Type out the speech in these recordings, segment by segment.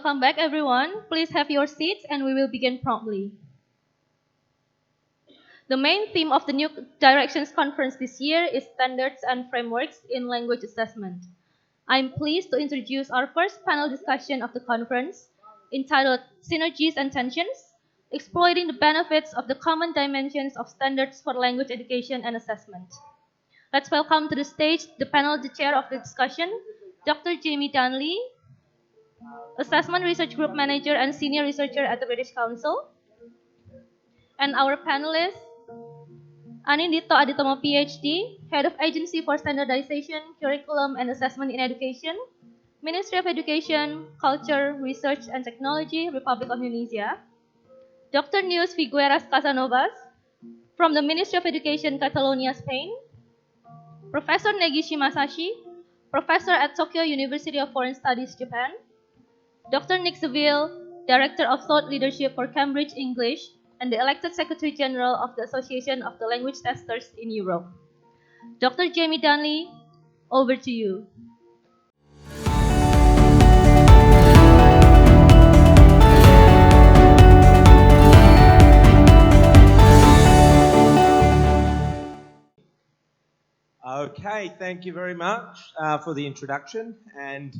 Welcome back, everyone. Please have your seats and we will begin promptly. The main theme of the New Directions Conference this year is Standards and Frameworks in Language Assessment. I'm pleased to introduce our first panel discussion of the conference, entitled Synergies and Tensions, Exploiting the Benefits of the Common Dimensions of Standards for Language Education and Assessment. Let's welcome to the stage the panel, the chair of the discussion, Dr. Jamie Dunlea, Assessment Research Group Manager and Senior Researcher at the British Council, and our panelists, Anindito Aditomo, PhD, Head of Agency for Standardization, Curriculum and Assessment in Education, Ministry of Education, Culture, Research and Technology, Republic of Indonesia, Dr. Neus Figueras Casanovas, from the Ministry of Education, Catalonia, Spain, Professor Negishi Masashi, Professor at Tokyo University of Foreign Studies, Japan, Dr. Nick Saville, Director of Thought Leadership for Cambridge English, and the elected Secretary General of the Association of the Language Testers in Europe. Dr. Jamie Dunlea, over to you. Okay, thank you very much for the introduction, and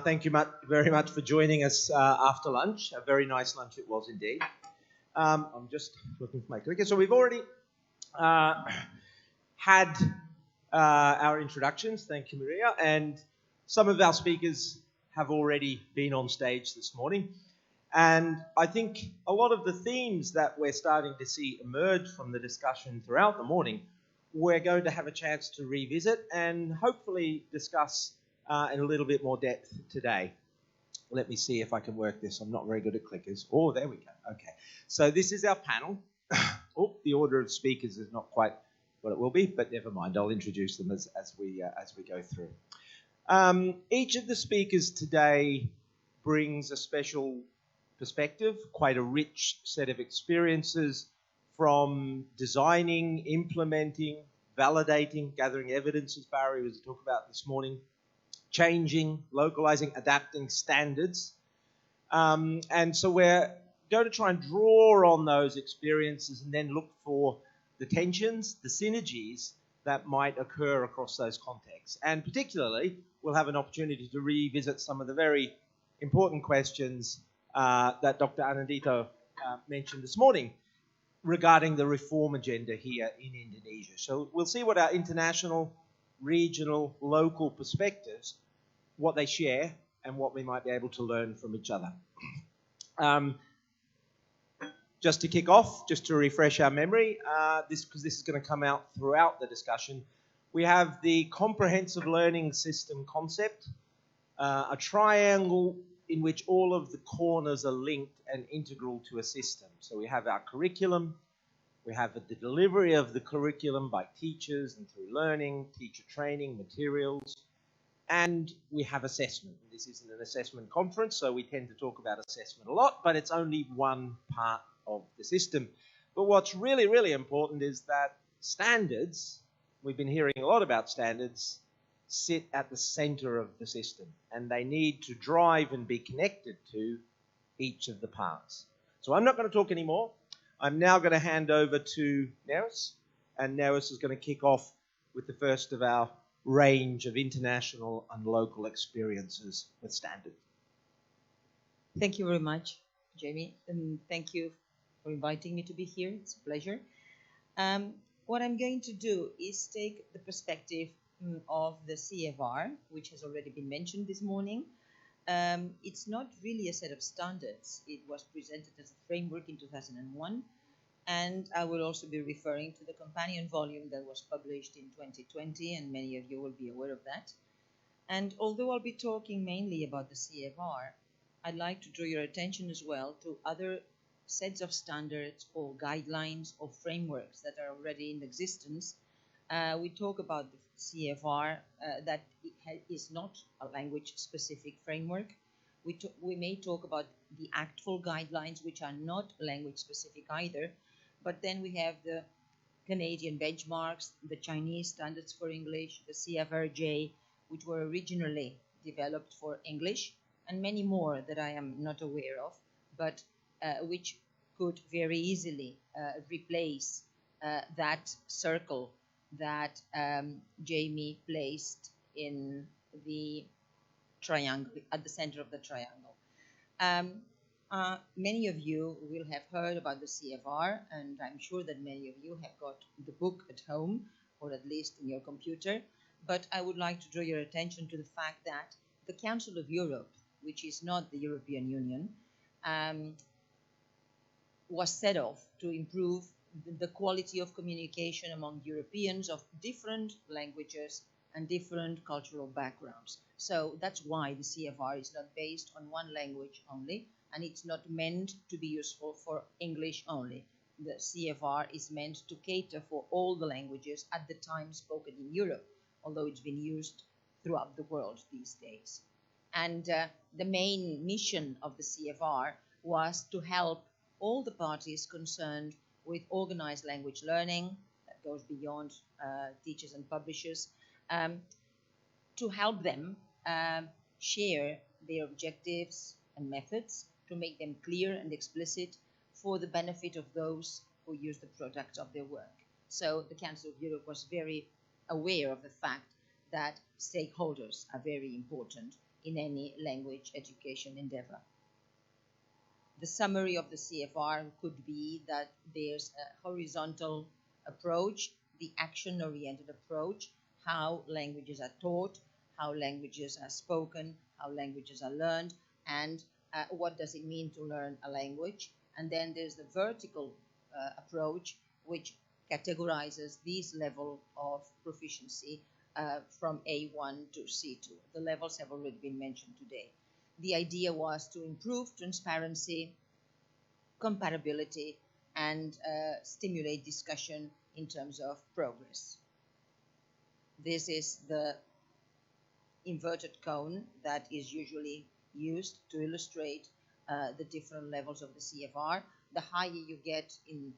thank you very much for joining us after lunch. A very nice lunch it was indeed. I'm just looking for my clicker. So we've already had our introductions. Thank you, Maria. And some of our speakers have already been on stage this morning. And I think a lot of the themes that we're starting to see emerge from the discussion throughout the morning, we're going to have a chance to revisit and hopefully discuss in a little bit more depth today. Let me see if I can work this. I'm not very good at clickers. Oh, there we go. Okay. So this is our panel. Oh, the order of speakers is not quite what it will be, but never mind. I'll introduce them as we go through. Each of the speakers today brings a special perspective, quite a rich set of experiences from designing, implementing, validating, gathering evidence, as Barry was talking about this morning, changing, localizing, adapting standards. And so we're going to try and draw on those experiences and then look for the tensions, the synergies that might occur across those contexts. And particularly, we'll have an opportunity to revisit some of the very important questions that Dr. Anindito mentioned this morning regarding the reform agenda here in Indonesia. So we'll see what our international, regional, local perspectives, what they share, and what we might be able to learn from each other. Just to kick off, just to refresh our memory, because this is going to come out throughout the discussion, we have the comprehensive learning system concept, a triangle in which all of the corners are linked and integral to a system. So we have our curriculum, we have the delivery of the curriculum by teachers and through learning, teacher training, materials, and we have assessment. This isn't an assessment conference, so we tend to talk about assessment a lot, but it's only one part of the system. But what's really, really important is that standards, we've been hearing a lot about standards, sit at the center of the system, and they need to drive and be connected to each of the parts. So I'm not going to talk anymore. I'm now going to hand over to Neus, and Neus is going to kick off with the first of our range of international and local experiences with standards. Thank you very much, Jamie, and thank you for inviting me to be here. It's a pleasure. What I'm going to do is take the perspective of the CFR, which has already been mentioned this morning. It's not really a set of standards. It was presented as a framework in 2001, and I will also be referring to the companion volume that was published in 2020, and many of you will be aware of that. And although I'll be talking mainly about the CFR, I'd like to draw your attention as well to other sets of standards or guidelines or frameworks that are already in existence. We talk about the CFR that is not a language-specific framework. We may talk about the ACTFL guidelines, which are not language-specific either. But then we have the Canadian benchmarks, the Chinese standards for English, the CFRJ, which were originally developed for English and many more that I am not aware of, but which could very easily replace that circle that Jamie placed in the triangle, at the center of the triangle. Many of you will have heard about the CFR, and I'm sure that many of you have got the book at home, or at least in your computer. But I would like to draw your attention to the fact that the Council of Europe, which is not the European Union, was set off to improve the quality of communication among Europeans of different languages and different cultural backgrounds. So that's why the CFR is not based on one language only, and it's not meant to be useful for English only. The CFR is meant to cater for all the languages at the time spoken in Europe, although it's been used throughout the world these days. And the main mission of the CFR was to help all the parties concerned with organized language learning, that goes beyond teachers and publishers, to help them share their objectives and methods, to make them clear and explicit for the benefit of those who use the product of their work. So the Council of Europe was very aware of the fact that stakeholders are very important in any language education endeavor. The summary of the CFR could be that there's a horizontal approach, the action-oriented approach, how languages are taught, how languages are spoken, how languages are learned, and what does it mean to learn a language. And then there's the vertical approach, which categorizes this level of proficiency from A1 to C2. The levels have already been mentioned today. The idea was to improve transparency, comparability, and stimulate discussion in terms of progress. This is the inverted cone that is usually used to illustrate the different levels of the CFR. The higher you get in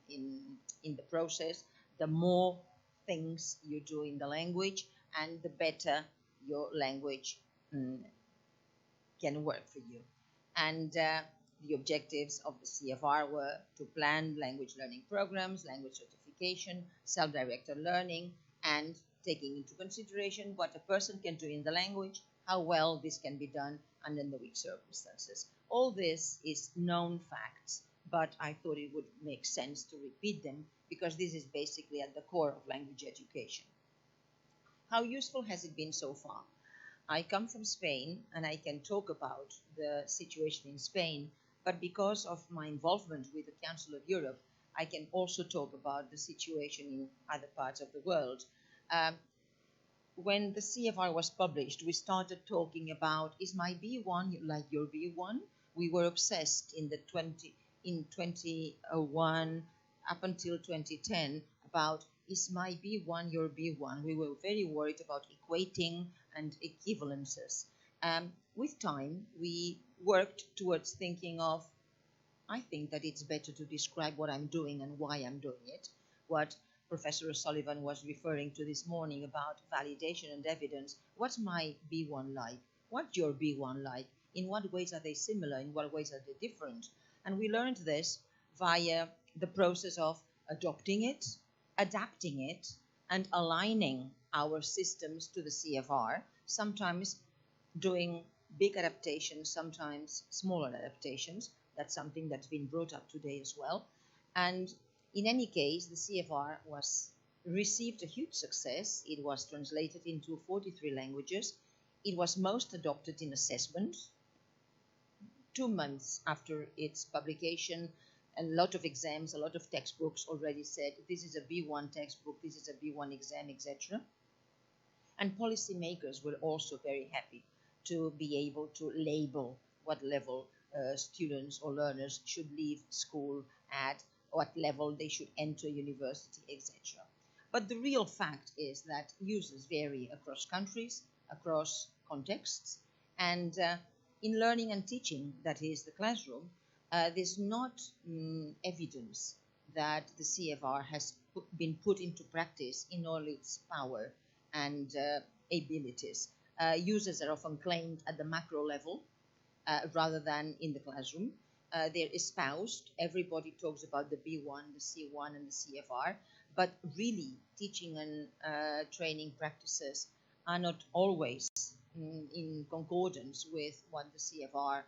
the process, the more things you do in the language, and the better your language can work for you. And the objectives of the CFR were to plan language learning programs, language certification, self-directed learning, and taking into consideration what a person can do in the language, how well this can be done under the which circumstances. All this is known facts, but I thought it would make sense to repeat them because this is basically at the core of language education. How useful has it been so far? I come from Spain and I can talk about the situation in Spain, but because of my involvement with the Council of Europe, I can also talk about the situation in other parts of the world. When the CFR was published, we started talking about, is my B1 like your B1? We were obsessed in 2001 up until 2010 about, is my B1 your B1? We were very worried about equating and equivalences. With time, we worked towards thinking of, I think that it's better to describe what I'm doing and why I'm doing it. What Professor O'Sullivan was referring to this morning about validation and evidence. What's my B1 like? What's your B1 like? In what ways are they similar? In what ways are they different? And we learned this via the process of adopting it, adapting it, and aligning our systems to the CFR, sometimes doing big adaptations, sometimes smaller adaptations. That's something that's been brought up today as well. And in any case, the CFR received a huge success. It was translated into 43 languages. It was most adopted in assessment. 2 months after its publication, a lot of exams, a lot of textbooks already said, this is a B1 textbook, this is a B1 exam, etc. And policymakers were also very happy to be able to label what level students or learners should leave school at, what level they should enter university, etc. But the real fact is that users vary across countries, across contexts, and in learning and teaching, that is the classroom, there's not evidence that the CFR has been put into practice in all its power and abilities. Users are often claimed at the macro level, rather than in the classroom. They're espoused. Everybody talks about the B1, the C1, and the CFR, but really teaching and training practices are not always in concordance with what the CFR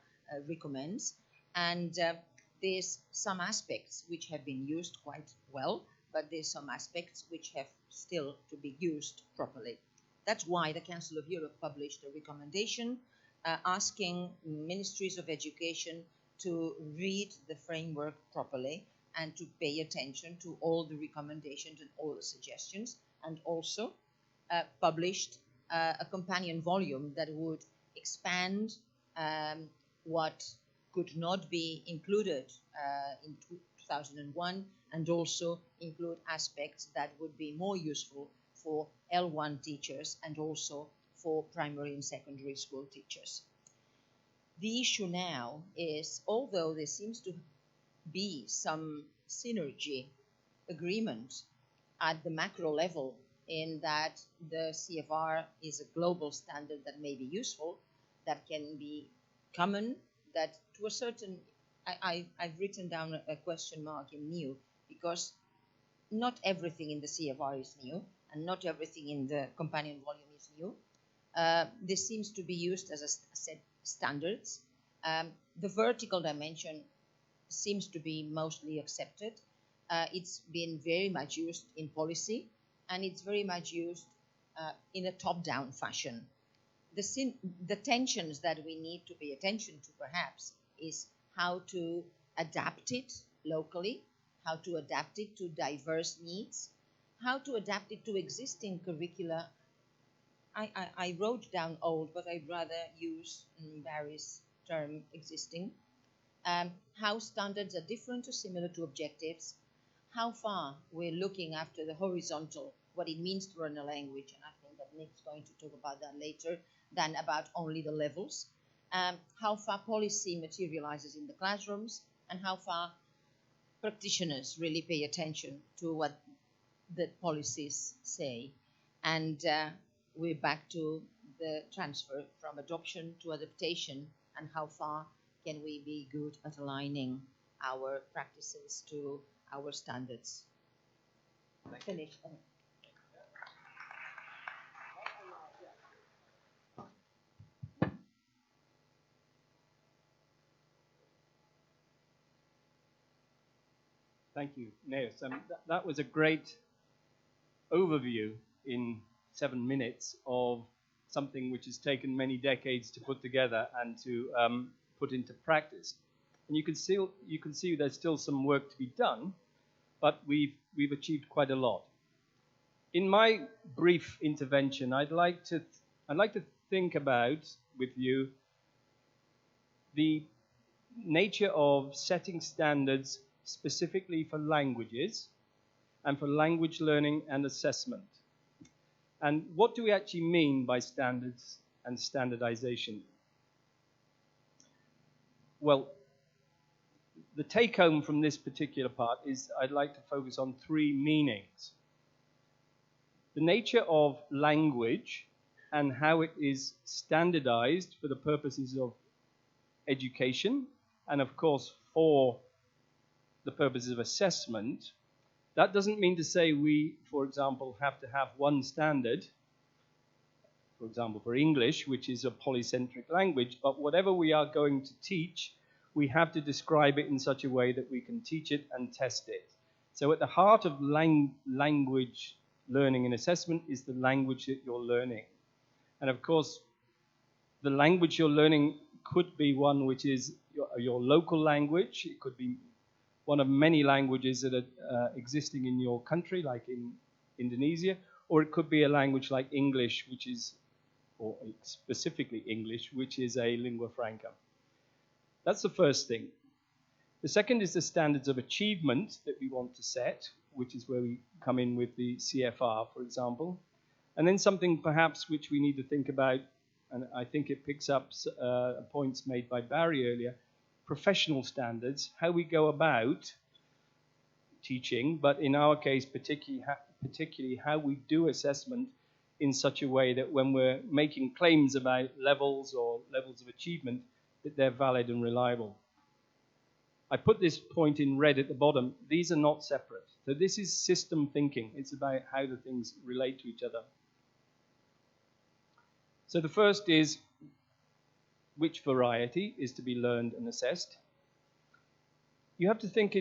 recommends. And there's some aspects which have been used quite well, but there's some aspects which have still to be used properly. That's why the Council of Europe published a recommendation asking ministries of education to read the framework properly and to pay attention to all the recommendations and all the suggestions, and also published a companion volume that would expand what could not be included in 2001, and also include aspects that would be more useful for L1 teachers and also for primary and secondary school teachers. The issue now is, although there seems to be some synergy agreement at the macro level in that the CFR is a global standard that may be useful, that can be common, that to a certain, I've written down a question mark in new, because not everything in the CFR is new, and not everything in the companion volume is new. This seems to be used as a set standards. The vertical dimension seems to be mostly accepted. It's been very much used in policy, and it's very much used in a top-down fashion. The tensions that we need to pay attention to, perhaps, is how to adapt it locally, how to adapt it to diverse needs, how to adapt it to existing curricula. I wrote down old, but I'd rather use Barry's term existing. How standards are different or similar to objectives, how far we're looking after the horizontal, what it means to learn a language, and I think that Nick's going to talk about that later, than about only the levels. How far policy materializes in the classrooms, and how far practitioners really pay attention to what the policies say. And we're back to the transfer from adoption to adaptation, and how far can we be good at aligning our practices to our standards. Finish. Thank you, Neus. That was a great overview in 7 minutes of something which has taken many decades to put together and to put into practice. And you can see there's still some work to be done, but we've achieved quite a lot. In my brief intervention, I'd like to think about with you the nature of setting standards specifically for languages and for language learning and assessment. And what do we actually mean by standards and standardization? Well, the take-home from this particular part is I'd like to focus on 3 meanings. The nature of language and how it is standardized for the purposes of education, and of course for the purposes of assessment. That doesn't mean to say we, for example, have to have one standard, for example, for English, which is a polycentric language, but whatever we are going to teach, we have to describe it in such a way that we can teach it and test it. So at the heart of language learning and assessment is the language that you're learning. And of course, the language you're learning could be one which is your local language. It could be one of many languages that are existing in your country, like in Indonesia, or it could be a language like English, which is, or specifically English, which is a lingua franca. That's the first thing. The second is the standards of achievement that we want to set, which is where we come in with the CFR, for example. And then something perhaps which we need to think about, and I think it picks up points made by Barry earlier, professional standards, how we go about teaching, but in our case, particularly how we do assessment in such a way that when we're making claims about levels or levels of achievement, that they're valid and reliable. I put this point in red at the bottom. These are not separate. So this is system thinking. It's about how the things relate to each other. So the first is which variety is to be learned and assessed. You have to think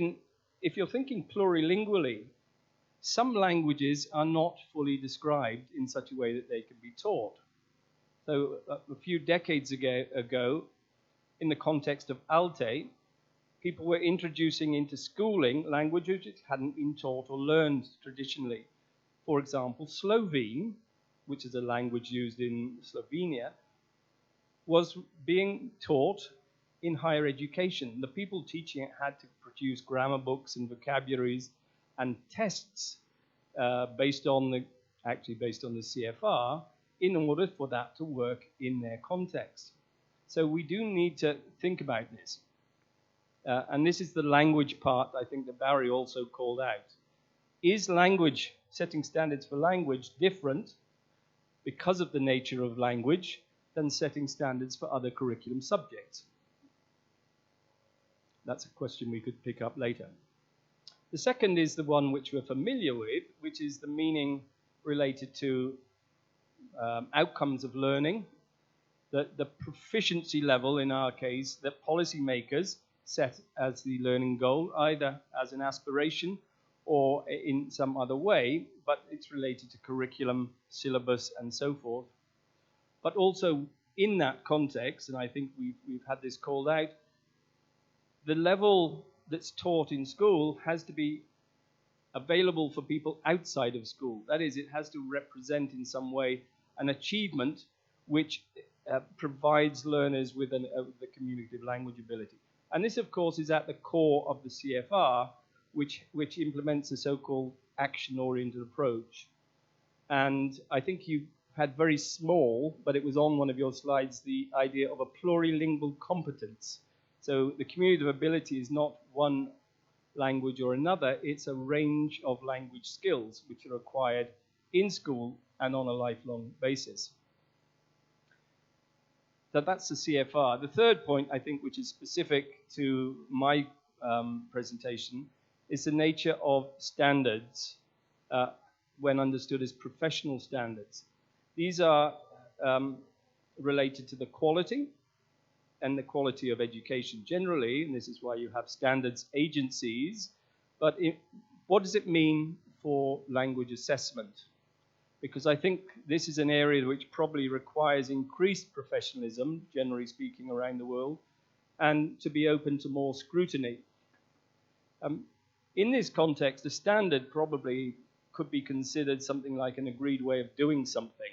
if you're thinking plurilingually, some languages are not fully described in such a way that they can be taught. So a few decades ago, in the context of ALTE, people were introducing into schooling languages which hadn't been taught or learned traditionally. For example, Slovene, which is a language used in Slovenia, was being taught in higher education. The people teaching it had to produce grammar books and vocabularies and tests based on the CFR in order for that to work in their context. So we do need to think about this. And this is the language part, I think, that Barry also called out. Is language, setting standards for language, different because of the nature of language than setting standards for other curriculum subjects? That's a question we could pick up later. The second is the one which we're familiar with, which is the meaning related to outcomes of learning, the proficiency level, in our case, that policymakers set as the learning goal, either as an aspiration or in some other way, but it's related to curriculum, syllabus, and so forth. But also in that context, and I think we've had this called out, the level that's taught in school has to be available for people outside of school. That is, it has to represent in some way an achievement which provides learners with the communicative language ability. And this, of course, is at the core of the CFR, which implements a so-called action-oriented approach. And I think you had very small, but it was on one of your slides, the idea of a plurilingual competence. So the communicative ability is not one language or another, it's a range of language skills which are acquired in school and on a lifelong basis. So that's the CFR. The third point, I think, which is specific to my presentation, is the nature of standards when understood as professional standards. These are related to the quality and the quality of education generally, and this is why you have standards agencies. But what does it mean for language assessment? Because I think this is an area which probably requires increased professionalism, generally speaking, around the world, and to be open to more scrutiny. In this context, a standard probably could be considered something like an agreed way of doing something.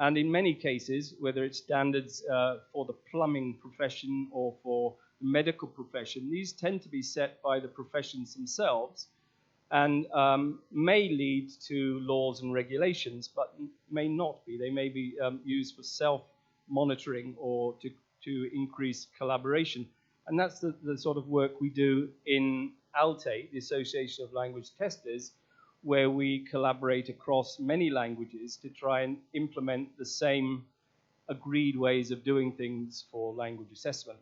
And in many cases, whether it's standards for the plumbing profession or for the medical profession, these tend to be set by the professions themselves and may lead to laws and regulations, but may not be. They may be used for self-monitoring or to increase collaboration. And that's the sort of work we do in ALTE, the Association of Language Testers, where we collaborate across many languages to try and implement the same agreed ways of doing things for language assessment.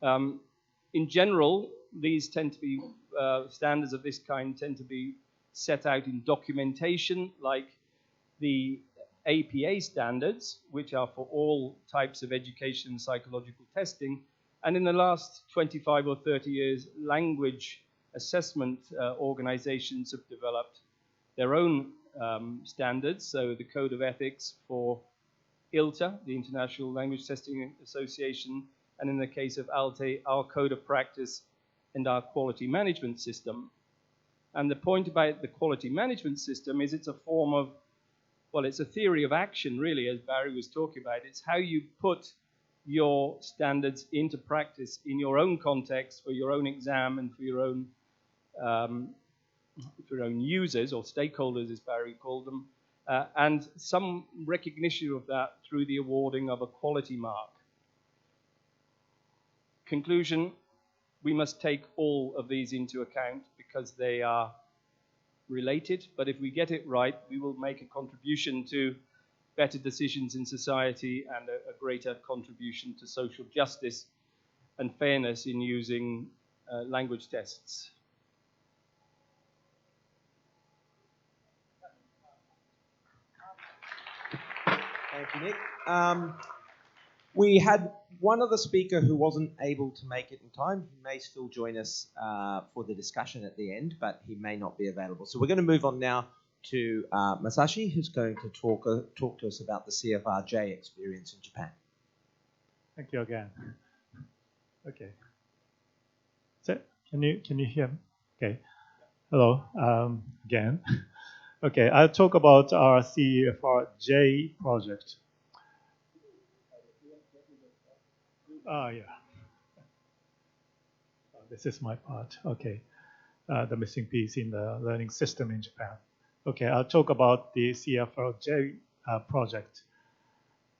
In general, these tend to be, standards of this kind tend to be set out in documentation, like the APA standards, which are for all types of education and psychological testing. And in the last 25 or 30 years, language assessment organizations have developed their own standards. So the Code of Ethics for ILTA, the International Language Testing Association, and in the case of ALTE, our Code of Practice and our Quality Management System. And the point about the Quality Management System is it's a form of, well, it's a theory of action, really, as Barry was talking about. It's how you put your standards into practice in your own context, for your own exam, and for your own users or stakeholders, as Barry called them, and some recognition of that through the awarding of a quality mark. Conclusion, we must take all of these into account because they are related, but if we get it right, we will make a contribution to better decisions in society and a greater contribution to social justice and fairness in using language tests. Thank you, Nick. We had one other speaker who wasn't able to make it in time. He may still join us for the discussion at the end, but he may not be available. So we're going to move on now to Masashi, who's going to talk to us about the CFRJ experience in Japan. Thank you again. Okay. So can you hear me? Okay. Hello again. Okay, I'll talk about our CFRJ project. Yeah. This is my part. Okay. The missing piece in the learning system in Japan. Okay, I'll talk about the CFRJ project.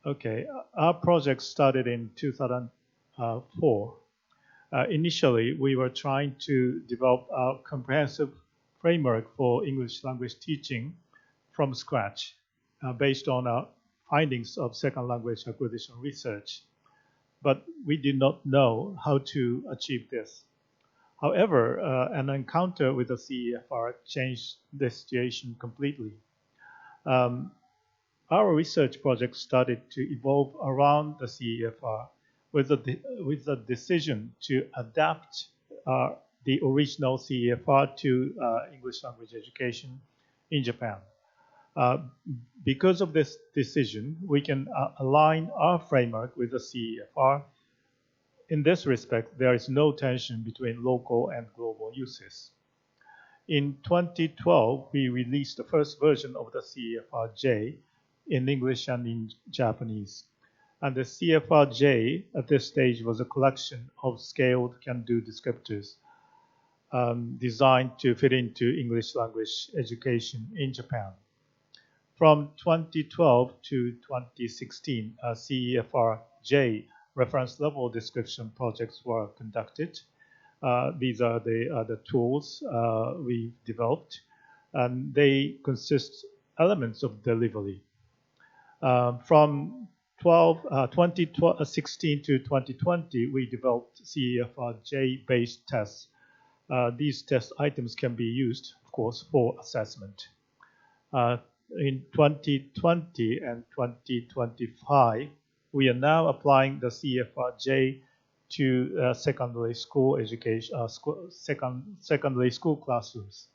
Okay, our project started in 2004. Initially, we were trying to develop a comprehensive framework for English language teaching from scratch, based on our findings of second language acquisition research. But we did not know how to achieve this. However, an encounter with the CEFR changed the situation completely. Our research project started to evolve around the CEFR with the decision to adapt the original CEFR to English language education in Japan. Because of this decision, we can align our framework with the CEFR. In this respect, there is no tension between local and global uses. In 2012, we released the first version of the CFRJ in English and in Japanese. And the CFRJ at this stage was a collection of scaled can-do descriptors designed to fit into English language education in Japan. From 2012 to 2016, CEFRJ reference level description projects were conducted. These are the tools we developed, and they consist elements of delivery. From 2016 to 2020, we developed CEFRJ-based tests. These test items can be used, of course, for assessment. In 2020 and 2025, we are now applying the CFRJ to secondary school education, secondary school classrooms.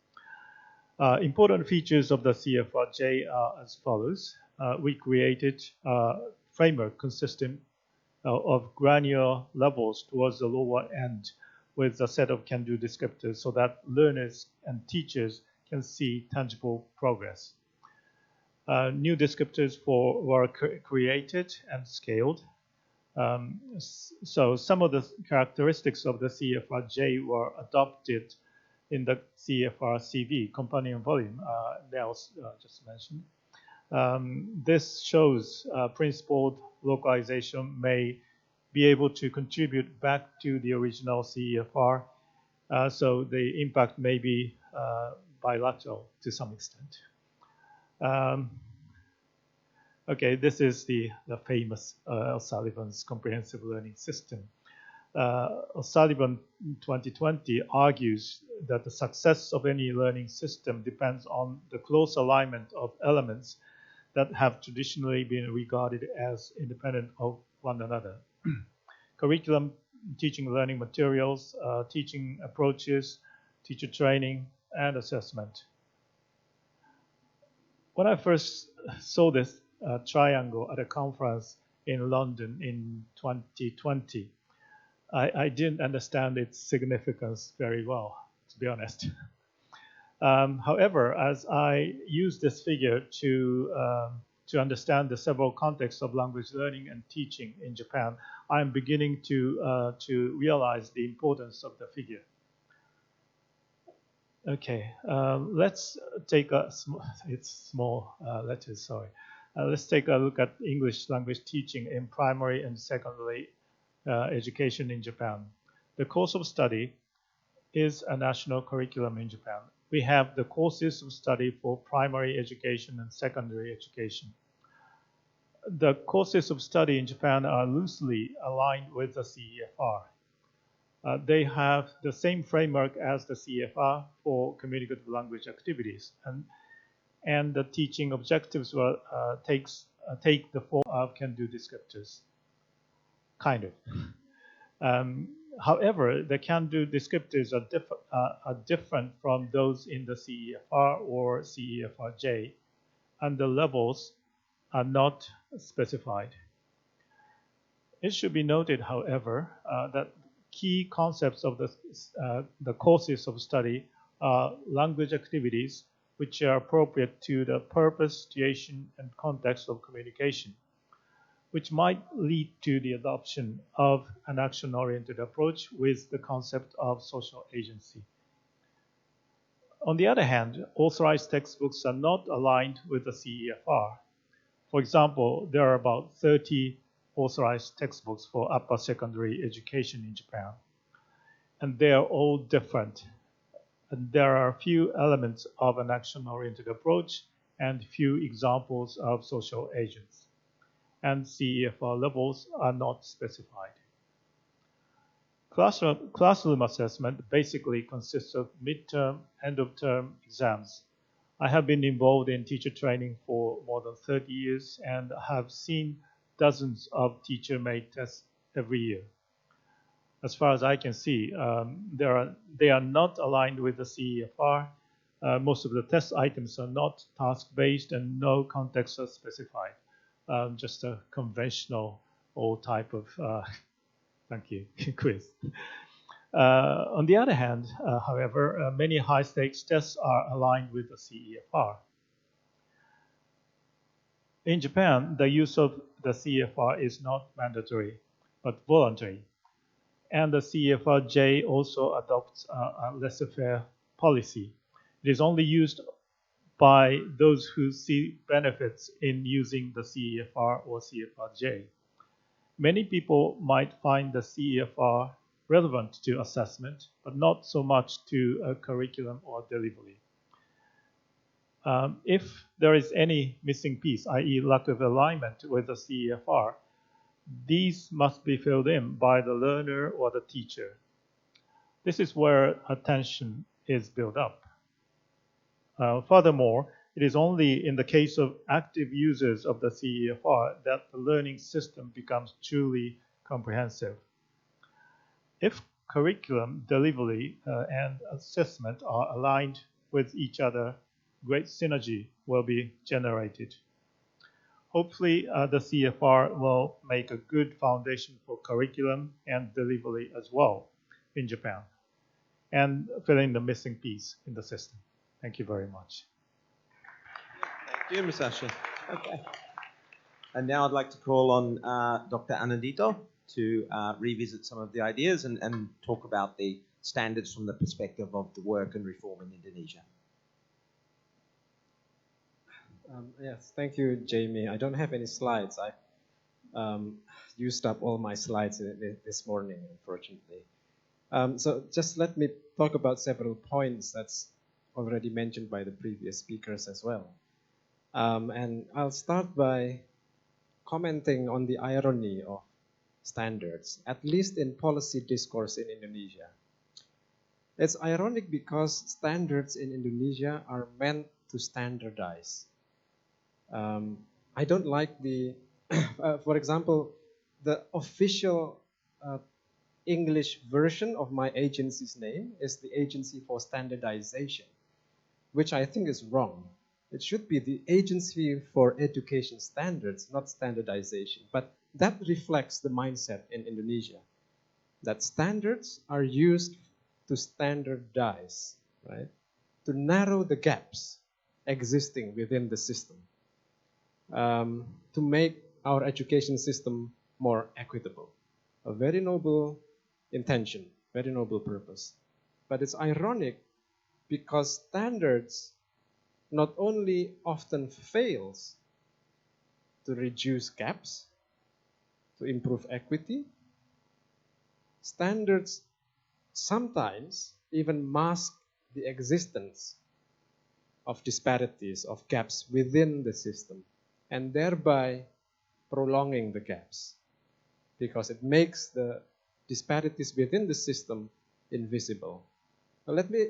Important features of the CFRJ are as follows. We created a framework consisting of granular levels towards the lower end with a set of can-do descriptors so that learners and teachers can see tangible progress. New descriptors were created and scaled. So some of the characteristics of the CFRJ were adopted in the CFR-CV, companion volume, Neus just mentioned. This shows principled localization may be able to contribute back to the original CFR, so the impact may be bilateral to some extent. Okay, this is the famous O'Sullivan's comprehensive learning system. O'Sullivan 2020 argues that the success of any learning system depends on the close alignment of elements that have traditionally been regarded as independent of one another. Curriculum, teaching learning materials, teaching approaches, teacher training, and assessment. When I first saw this triangle at a conference in London in 2020, I didn't understand its significance very well, to be honest. However, as I use this figure to understand the several contexts of language learning and teaching in Japan, I'm beginning to realize the importance of the figure. Okay, let's take it's small letters, sorry. Let's take a look at English language teaching in primary and secondary education in Japan. The course of study is a national curriculum in Japan. We have the courses of study for primary education and secondary education. The courses of study in Japan are loosely aligned with the CEFR. They have the same framework as the CFR for communicative language activities, and the teaching objectives will take the form of can-do descriptors, kind of. However, the can-do descriptors are different from those in the CEFR or CEFRJ, and the levels are not specified. It should be noted, however, that key concepts of the courses of study are language activities which are appropriate to the purpose, situation, and context of communication, which might lead to the adoption of an action-oriented approach with the concept of social agency. On the other hand, authorized textbooks are not aligned with the CEFR. For example, there are about 30 authorized textbooks for upper secondary education in Japan, and they are all different. And there are few elements of an action-oriented approach and few examples of social agents, and CEFR levels are not specified. Classroom assessment basically consists of midterm, end-of-term exams. I have been involved in teacher training for more than 30 years and have seen dozens of teacher-made tests every year. As far as I can see, they are not aligned with the CEFR. Most of the test items are not task-based and no contexts are specified. Just a conventional old type of, thank you, quiz. On the other hand, however, many high-stakes tests are aligned with the CEFR. In Japan, the use of the CEFR is not mandatory, but voluntary. And the CEFR-J also adopts a laissez-faire policy. It is only used by those who see benefits in using the CEFR or CEFR-J. Many people might find the CEFR relevant to assessment, but not so much to a curriculum or delivery. If there is any missing piece, i.e. lack of alignment with the CEFR, these must be filled in by the learner or the teacher. This is where attention is built up. Furthermore, it is only in the case of active users of the CEFR that the learning system becomes truly comprehensive. If curriculum, delivery, and assessment are aligned with each other, great synergy will be generated. Hopefully, the CFR will make a good foundation for curriculum and delivery as well in Japan, and fill in the missing piece in the system. Thank you very much. Thank you, Masashi. Okay. And now I'd like to call on Dr. Anindito to revisit some of the ideas and talk about the standards from the perspective of the work and reform in Indonesia. Yes, thank you, Jamie. I don't have any slides. I used up all my slides this morning, unfortunately. So just let me talk about several points that's already mentioned by the previous speakers as well. And I'll start by commenting on the irony of standards, at least in policy discourse in Indonesia. It's ironic because standards in Indonesia are meant to standardize. I don't like the, for example, the official English version of my agency's name is the Agency for Standardization, which I think is wrong. It should be the Agency for Education Standards, not standardization. But that reflects the mindset in Indonesia, that standards are used to standardize, right? To narrow the gaps existing within the system, to make our education system more equitable. A very noble intention, very noble purpose. But it's ironic because standards not only often fails to reduce gaps, to improve equity, standards sometimes even mask the existence of disparities, of gaps within the system, and thereby prolonging the gaps because it makes the disparities within the system invisible. Now, let me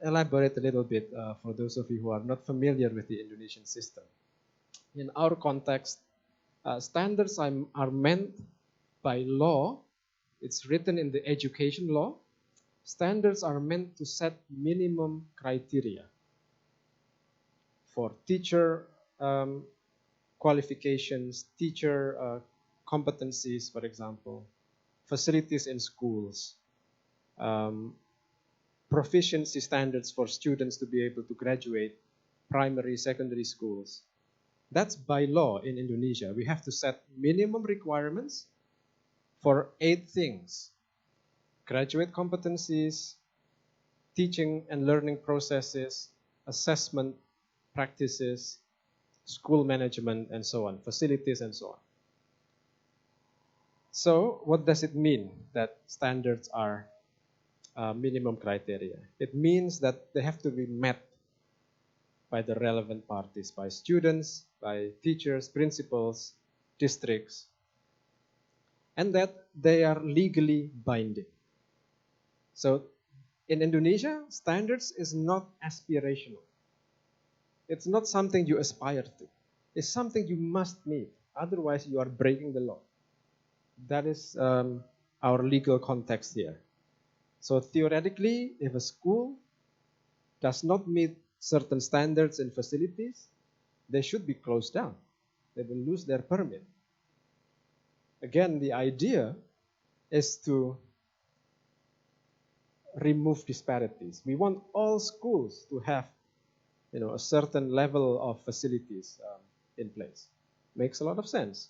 elaborate a little bit for those of you who are not familiar with the Indonesian system. In our context, standards are meant by law. It's written in the education law. Standards are meant to set minimum criteria for teacher qualifications, teacher competencies, for example, facilities in schools, proficiency standards for students to be able to graduate primary, secondary schools. That's by law in Indonesia. We have to set minimum requirements for 8 things: graduate competencies, teaching and learning processes, assessment practices, school management, and so on, facilities, and so on. So what does it mean that standards are minimum criteria? It means that they have to be met by the relevant parties, by students, by teachers, principals, districts, and that they are legally binding. So in Indonesia, standards is not aspirational. It's not something you aspire to. It's something you must meet. Otherwise, you are breaking the law. That is our legal context here. So theoretically, if a school does not meet certain standards and facilities, they should be closed down. They will lose their permit. Again, the idea is to remove disparities. We want all schools to have, a certain level of facilities in place. Makes a lot of sense.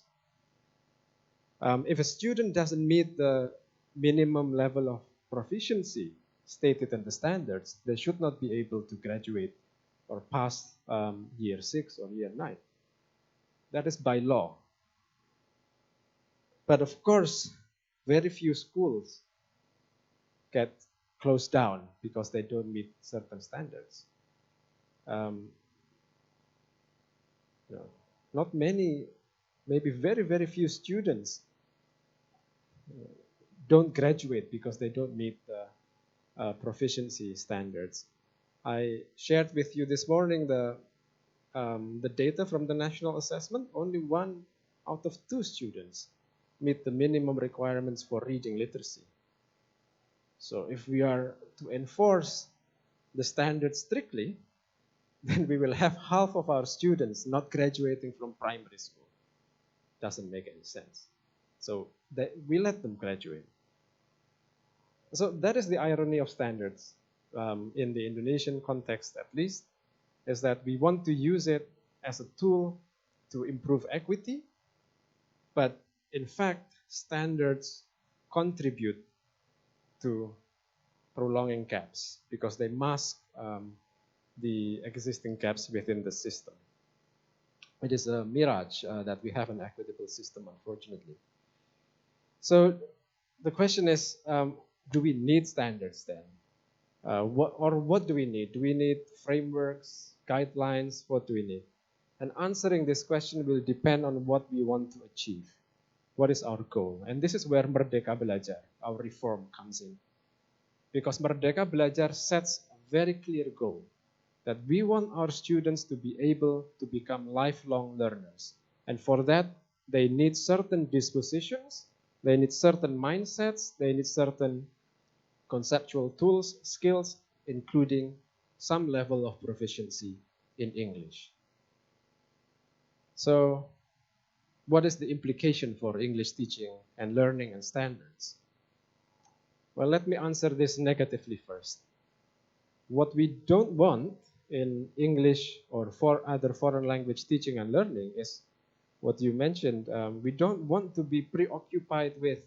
If a student doesn't meet the minimum level of proficiency stated in the standards, they should not be able to graduate or pass year 6 or year 9. That is by law. But of course, very few schools get closed down because they don't meet certain standards. Not many, maybe very, very few students don't graduate because they don't meet the proficiency standards. I shared with you this morning the data from the national assessment. Only 1 out of 2 students meet the minimum requirements for reading literacy. So if we are to enforce the standards strictly, then we will have half of our students not graduating from primary school. Doesn't make any sense. So we let them graduate. So that is the irony of standards in the Indonesian context, at least, is that we want to use it as a tool to improve equity, but in fact, standards contribute to prolonging gaps because they mask the existing gaps within the system. It is a mirage that we have an equitable system, unfortunately. So the question is, do we need standards then? What do we need? Do we need frameworks, guidelines? What do we need? And answering this question will depend on what we want to achieve. What is our goal? And this is where Merdeka Belajar, our reform, comes in. Because Merdeka Belajar sets a very clear goal that we want our students to be able to become lifelong learners. And for that, they need certain dispositions, they need certain mindsets, they need certain conceptual tools, skills, including some level of proficiency in English. So, what is the implication for English teaching and learning and standards? Well, let me answer this negatively first. What we don't want in English or for other foreign language teaching and learning is what you mentioned. We don't want to be preoccupied with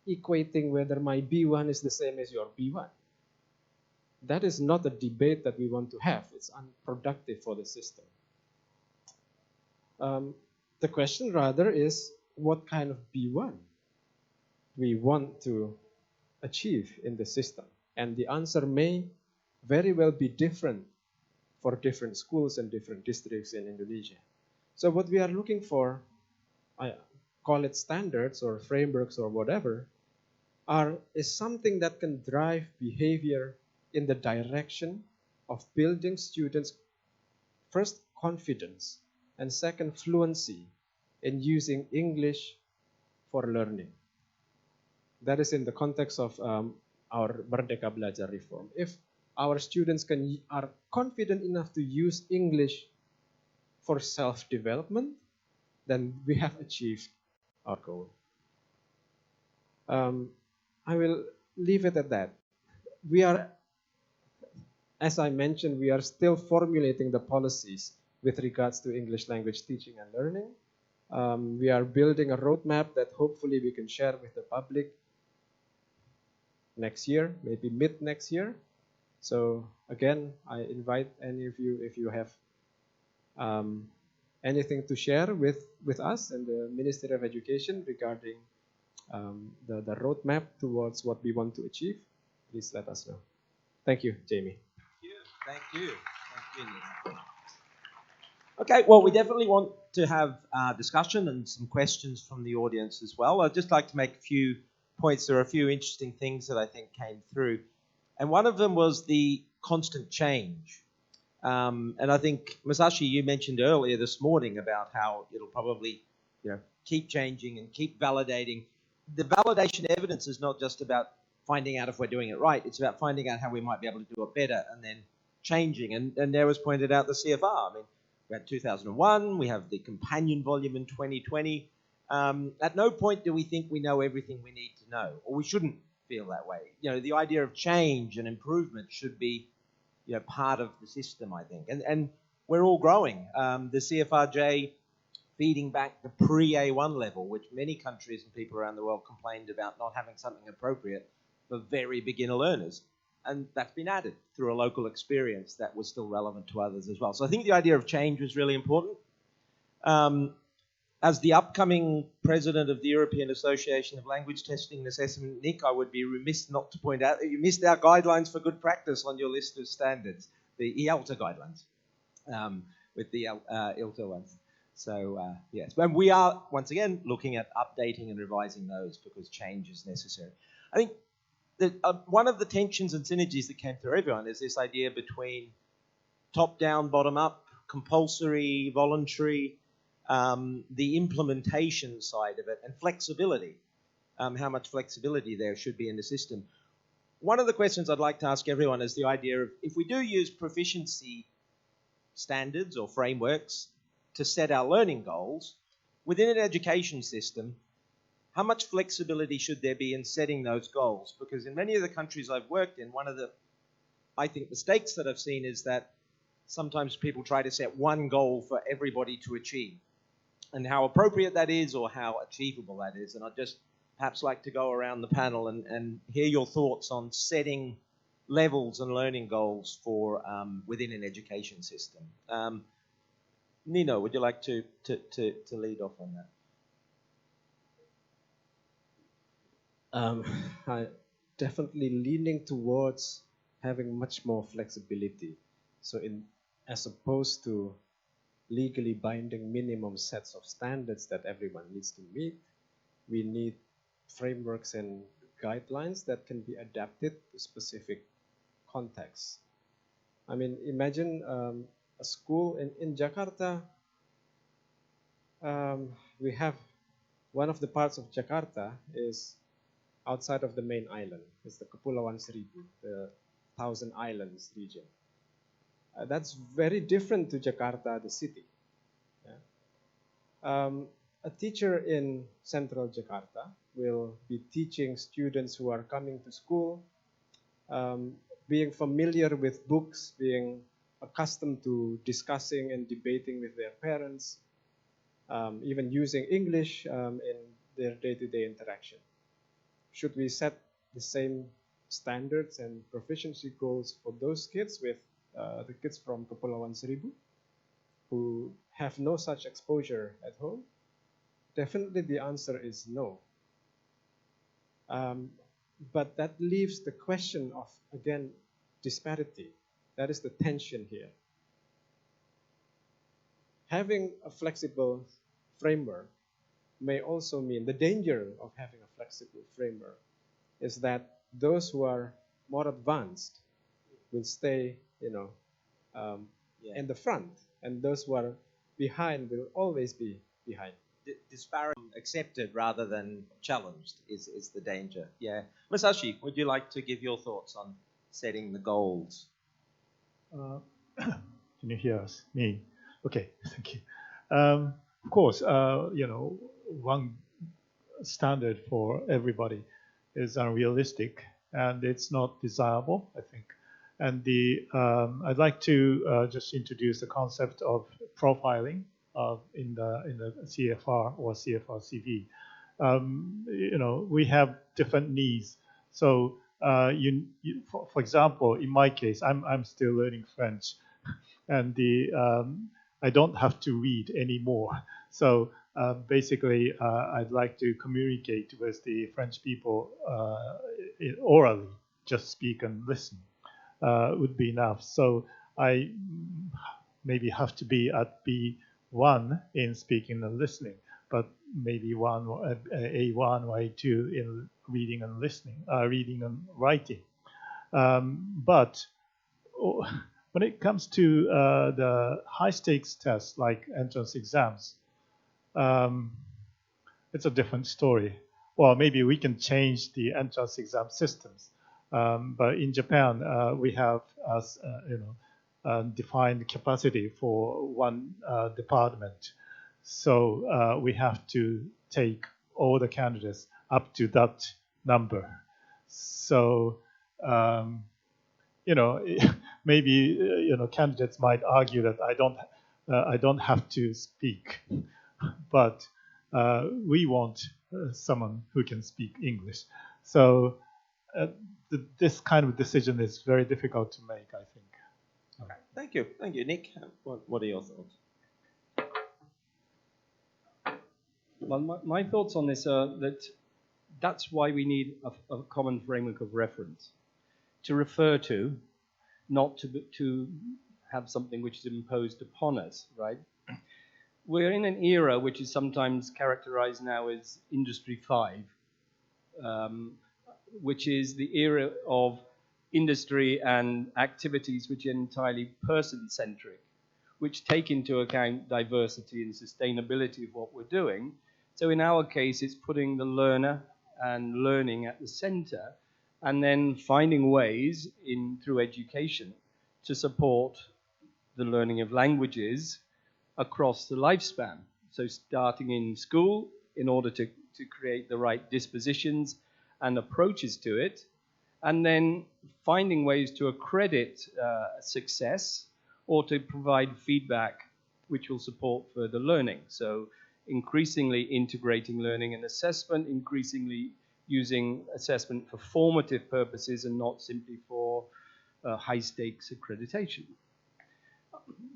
equating whether my B1 is the same as your B1. That is not a debate that we want to have. It's unproductive for the system. The question rather is, what kind of B1 we want to achieve in the system? And the answer may very well be different for different schools and different districts in Indonesia. So what we are looking for, call it standards or frameworks or whatever, is something that can drive behavior in the direction of building students, first, confidence, and second, fluency in using English for learning. That is in the context of our Merdeka Belajar reform. If our students are confident enough to use English for self-development, then we have achieved our goal. I will leave it at that. We are, as I mentioned, we are still formulating the policies with regards to English language teaching and learning. We are building a roadmap that hopefully we can share with the public next year, maybe mid next year. So again, I invite any of you, if you have anything to share with us and the Ministry of Education regarding the roadmap towards what we want to achieve, please let us know. Thank you, Jamie. Thank you. Thank you. Okay, well, we definitely want to have discussion and some questions from the audience as well. I'd just like to make a few points. There are a few interesting things that I think came through. And one of them was the constant change. And I think, Masashi, you mentioned earlier this morning about how it'll probably keep changing and keep validating. The validation evidence is not just about finding out if we're doing it right. It's about finding out how we might be able to do it better and then changing. And Neus pointed out the CFR. I mean, we had 2001. We have the companion volume in 2020. At no point do we think we know everything we need to know, or we shouldn't feel that way. The idea of change and improvement should be part of the system, I think. And we're all growing. The CFRJ feeding back the pre-A1 level, which many countries and people around the world complained about not having something appropriate for very beginner learners. And that's been added through a local experience that was still relevant to others as well. So I think the idea of change was really important. As the upcoming president of the European Association of Language Testing and Assessment, Nick, I would be remiss not to point out that you missed our guidelines for good practice on your list of standards, the IELTA guidelines, with the ILTA ones. So, yes. And we are, once again, looking at updating and revising those because change is necessary. I think that one of the tensions and synergies that came through everyone is this idea between top-down, bottom-up, compulsory, voluntary, the implementation side of it, and flexibility, how much flexibility there should be in the system. One of the questions I'd like to ask everyone is the idea of, if we do use proficiency standards or frameworks to set our learning goals, within an education system, how much flexibility should there be in setting those goals? Because in many of the countries I've worked in, one of the, I think, mistakes that I've seen is that sometimes people try to set one goal for everybody to achieve, and how appropriate that is or how achievable that is. And I'd just perhaps like to go around the panel and hear your thoughts on setting levels and learning goals for within an education system. Nino, would you like to lead off on that? I definitely leaning towards having much more flexibility. So as opposed to legally binding minimum sets of standards that everyone needs to meet, we need frameworks and guidelines that can be adapted to specific contexts. I mean, imagine a school in Jakarta. We have one of the parts of Jakarta is outside of the main island. It's the Kepulauan Seribu, the Thousand Islands region. That's very different to Jakarta, the city. Yeah. A teacher in central Jakarta will be teaching students who are coming to school, being familiar with books, being accustomed to discussing and debating with their parents, even using English in their day-to-day interaction. Should we set the same standards and proficiency goals for those kids with the kids from Kepulauan Seribu who have no such exposure at home? Definitely the answer is no. But that leaves the question of, again, disparity. That is the tension here. Having a flexible framework may also mean the danger of having a flexible framework is that those who are more advanced will stay, in the front, and those who are behind will always be behind. Disparity accepted rather than challenged is the danger. Yeah. Masashi, would you like to give your thoughts on setting the goals? Can you hear us? Me? Okay, thank you. Of course, one standard for everybody is unrealistic, and it's not desirable, I think. And I'd like to just introduce the concept of profiling in the CFR or CFR-CV. We have different needs. So, for example, in my case, I'm still learning French, and I don't have to read anymore. So basically, I'd like to communicate with the French people orally, just speak and listen would be enough. So I maybe have to be at B1 in speaking and listening, but maybe A1 or A2 in reading and listening, reading and writing. But when it comes to the high-stakes tests like entrance exams, it's a different story. Well, maybe we can change the entrance exam systems. But in Japan, we have defined capacity for one department. So we have to take all the candidates up to that number. So, maybe candidates might argue that I don't have to speak, but we want someone who can speak English. So this kind of decision is very difficult to make, I think. Okay. Thank you, Nick. What are your thoughts? Well, my thoughts on this are that's why we need a common framework of reference to refer to, not to have something which is imposed upon us, right? We're in an era which is sometimes characterized now as Industry 5, which is the era of industry and activities which are entirely person-centric, which take into account diversity and sustainability of what we're doing. So in our case, it's putting the learner and learning at the center, and then finding ways through education to support the learning of languages across the lifespan. So starting in school in order to create the right dispositions and approaches to it, and then finding ways to accredit success or to provide feedback which will support further learning. So increasingly integrating learning and assessment, increasingly using assessment for formative purposes and not simply for high-stakes accreditation.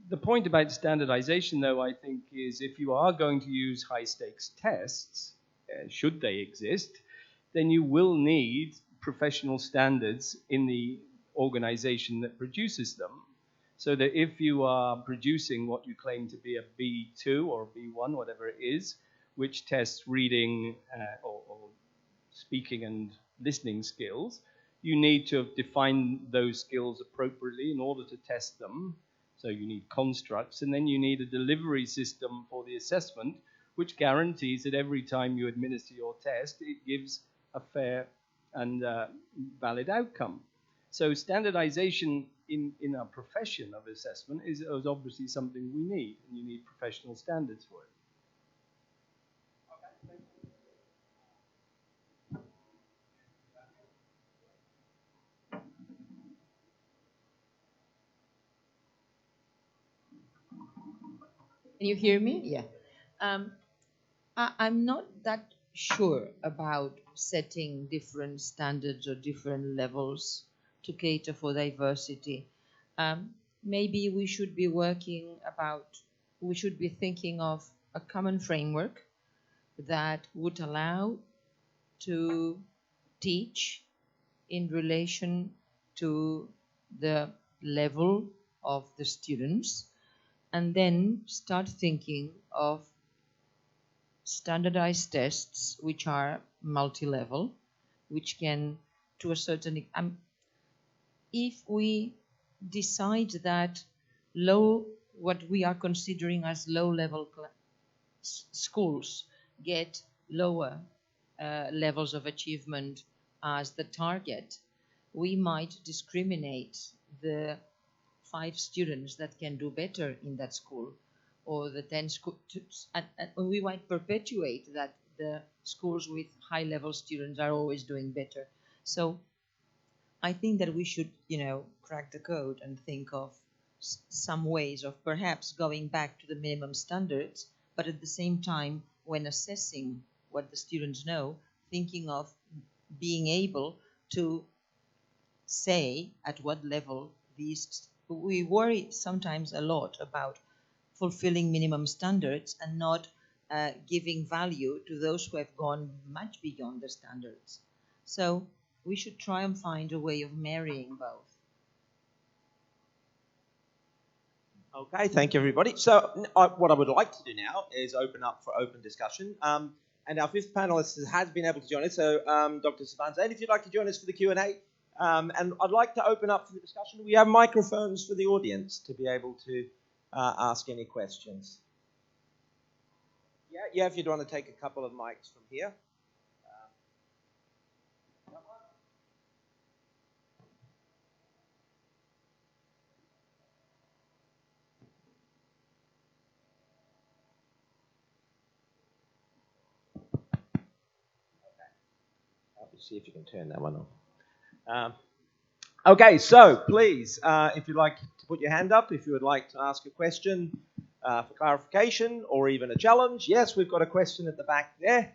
The point about standardization, though, I think, is if you are going to use high-stakes tests, should they exist, then you will need professional standards in the organization that produces them, so that if you are producing what you claim to be a B2 or B1, whatever it is, which tests reading or speaking and listening skills, you need to define those skills appropriately in order to test them. So you need constructs, and then you need a delivery system for the assessment, which guarantees that every time you administer your test, it gives a fair and valid outcome. So standardization in our profession of assessment is obviously something we need, and you need professional standards for it. Can you hear me? Yeah. I'm not that sure about setting different standards or different levels to cater for diversity. Maybe we should be thinking of a common framework that would allow to teach in relation to the level of the students, and then start thinking of standardized tests which are multi-level, which can, to a certain, if we decide that what we are considering as low-level schools get lower levels of achievement as the target, we might discriminate the 5 students that can do better in that school, or the 10 schools, and we might perpetuate that the schools with high-level students are always doing better. So I think that we should, crack the code and think of some ways of perhaps going back to the minimum standards, but at the same time, when assessing what the students know, thinking of being able to say at what level we worry sometimes a lot about fulfilling minimum standards and not giving value to those who have gone much beyond the standards. So we should try and find a way of marrying both. Okay, thank you, everybody. So what I would like to do now is open up for open discussion. And our 5th panelist has been able to join us. So Dr. Subhan, Zein, if you'd like to join us for the Q&A. And I'd like to open up for the discussion. We have microphones for the audience to be able to ask any questions. Yeah, if you'd want to take a couple of mics from here. See if you can turn that one off. Okay, so please, if you'd like to put your hand up, if you would like to ask a question for clarification or even a challenge. Yes, we've got a question at the back there.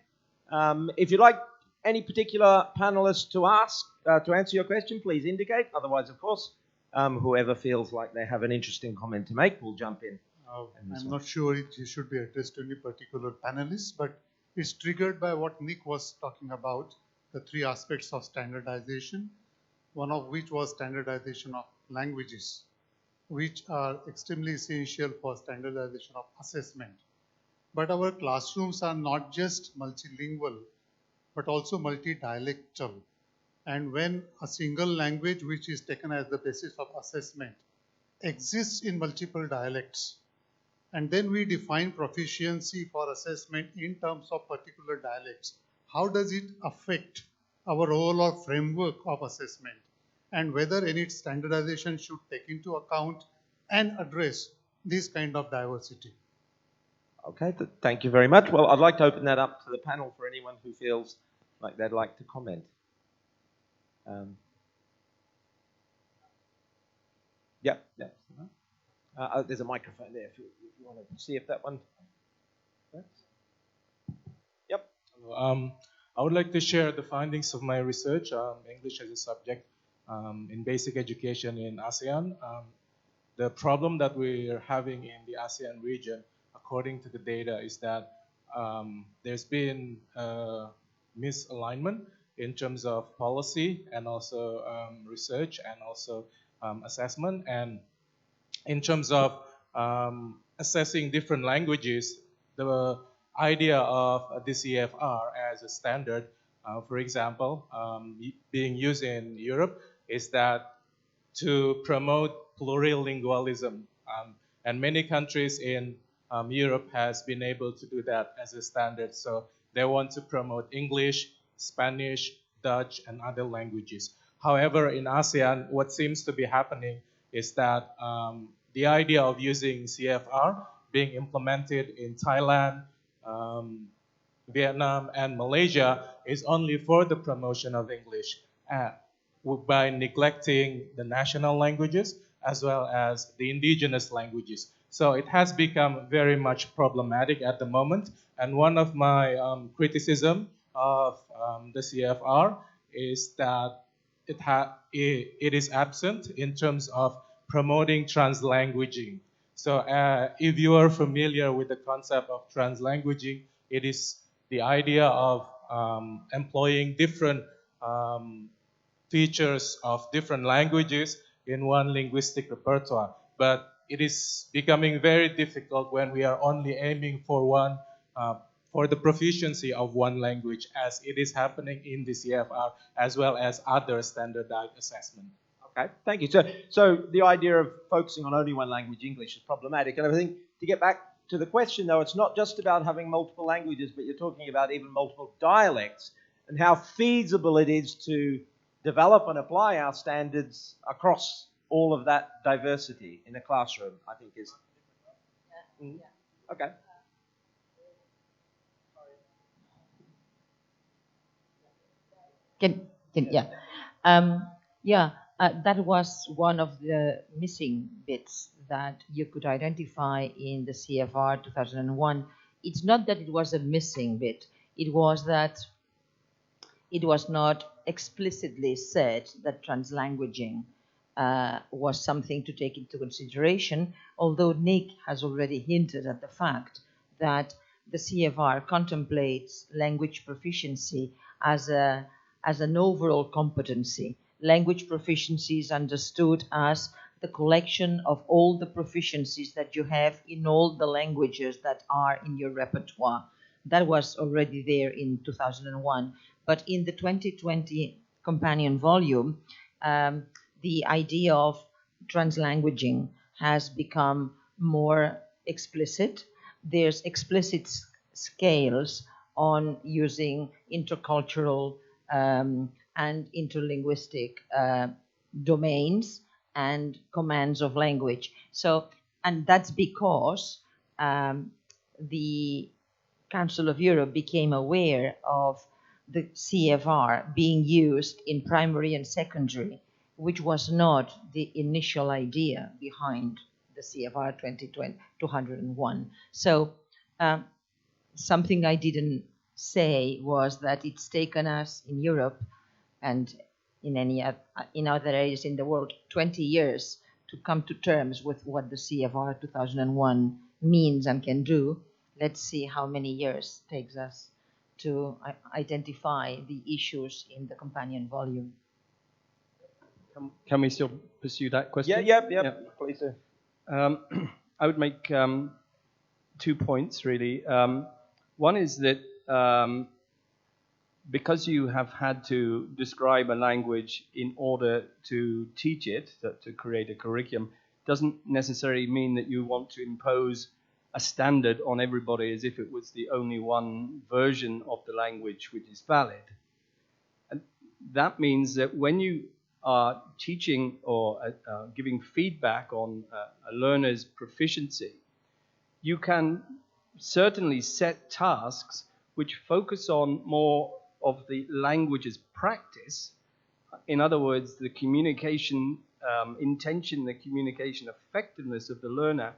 If you'd like any particular panelist to answer your question, please indicate. Otherwise, of course, whoever feels like they have an interesting comment to make will jump in. I'm not sure it should be addressed to any particular panelist, but it's triggered by what Nick was talking about, the 3 aspects of standardization, one of which was standardization of languages, which are extremely essential for standardization of assessment. But our classrooms are not just multilingual, but also multi-dialectal. And when a single language, which is taken as the basis of assessment, exists in multiple dialects, and then we define proficiency for assessment in terms of particular dialects, how does it affect our overall framework of assessment, and whether any standardization should take into account and address this kind of diversity? Okay, thank you very much. Well, I'd like to open that up to the panel for anyone who feels like they'd like to comment. Yeah. There's a microphone there if you want to see if that one works. Yep. I would like to share the findings of my research, English as a subject in basic education in ASEAN. The problem that we're having in the ASEAN region, according to the data, is that there's been misalignment in terms of policy and also research and also assessment. And in terms of assessing different languages, the idea of the CFR as a standard, for example, being used in Europe, is that to promote plurilingualism. And many countries in Europe has been able to do that as a standard. So they want to promote English, Spanish, Dutch, and other languages. However, in ASEAN, what seems to be happening is that the idea of using CFR being implemented in Thailand, Vietnam, and Malaysia is only for the promotion of English by neglecting the national languages as well as the indigenous languages. So it has become very much problematic at the moment. And one of my criticism of the CFR is that it is absent in terms of promoting translanguaging. So if you are familiar with the concept of translanguaging, it is the idea of employing different features of different languages in one linguistic repertoire. But it is becoming very difficult when we are only aiming for one for the proficiency of one language as it is happening in the CFR as well as other standardized assessment. Okay, thank you. So the idea of focusing on only one language, English, is problematic. And I think to get back to the question, though, it's not just about having multiple languages, but you're talking about even multiple dialects and how feasible it is to develop and apply our standards across all of that diversity in a classroom, I think is... Okay. That was one of the missing bits that you could identify in the CFR 2001. It's not that it was a missing bit, it was that it was not explicitly said that translanguaging was something to take into consideration, although Nick has already hinted at the fact that the CFR contemplates language proficiency as an overall competency. Language proficiency is understood as the collection of all the proficiencies that you have in all the languages that are in your repertoire. That was already there in 2001. But in the 2020 companion volume, the idea of translanguaging has become more explicit. There's explicit scales on using intercultural and interlinguistic domains and commands of language. And that's because the Council of Europe became aware of the CFR being used in primary and secondary, which was not the initial idea behind the CFR 201. So something I didn't say was that it's taken us in Europe and in other areas in the world 20 years to come to terms with what the CFR 2001 means and can do. Let's see how many years it takes us to identify the issues in the companion volume. Can we still pursue that question? Yeah. Please do. I would make 2 points, really. One is that because you have had to describe a language in order to teach it, to create a curriculum, doesn't necessarily mean that you want to impose a standard on everybody as if it was the only one version of the language which is valid. And that means that when you are teaching or giving feedback on a learner's proficiency, you can certainly set tasks which focus on more of the language's practice. In other words, the communication intention, the communication effectiveness of the learner.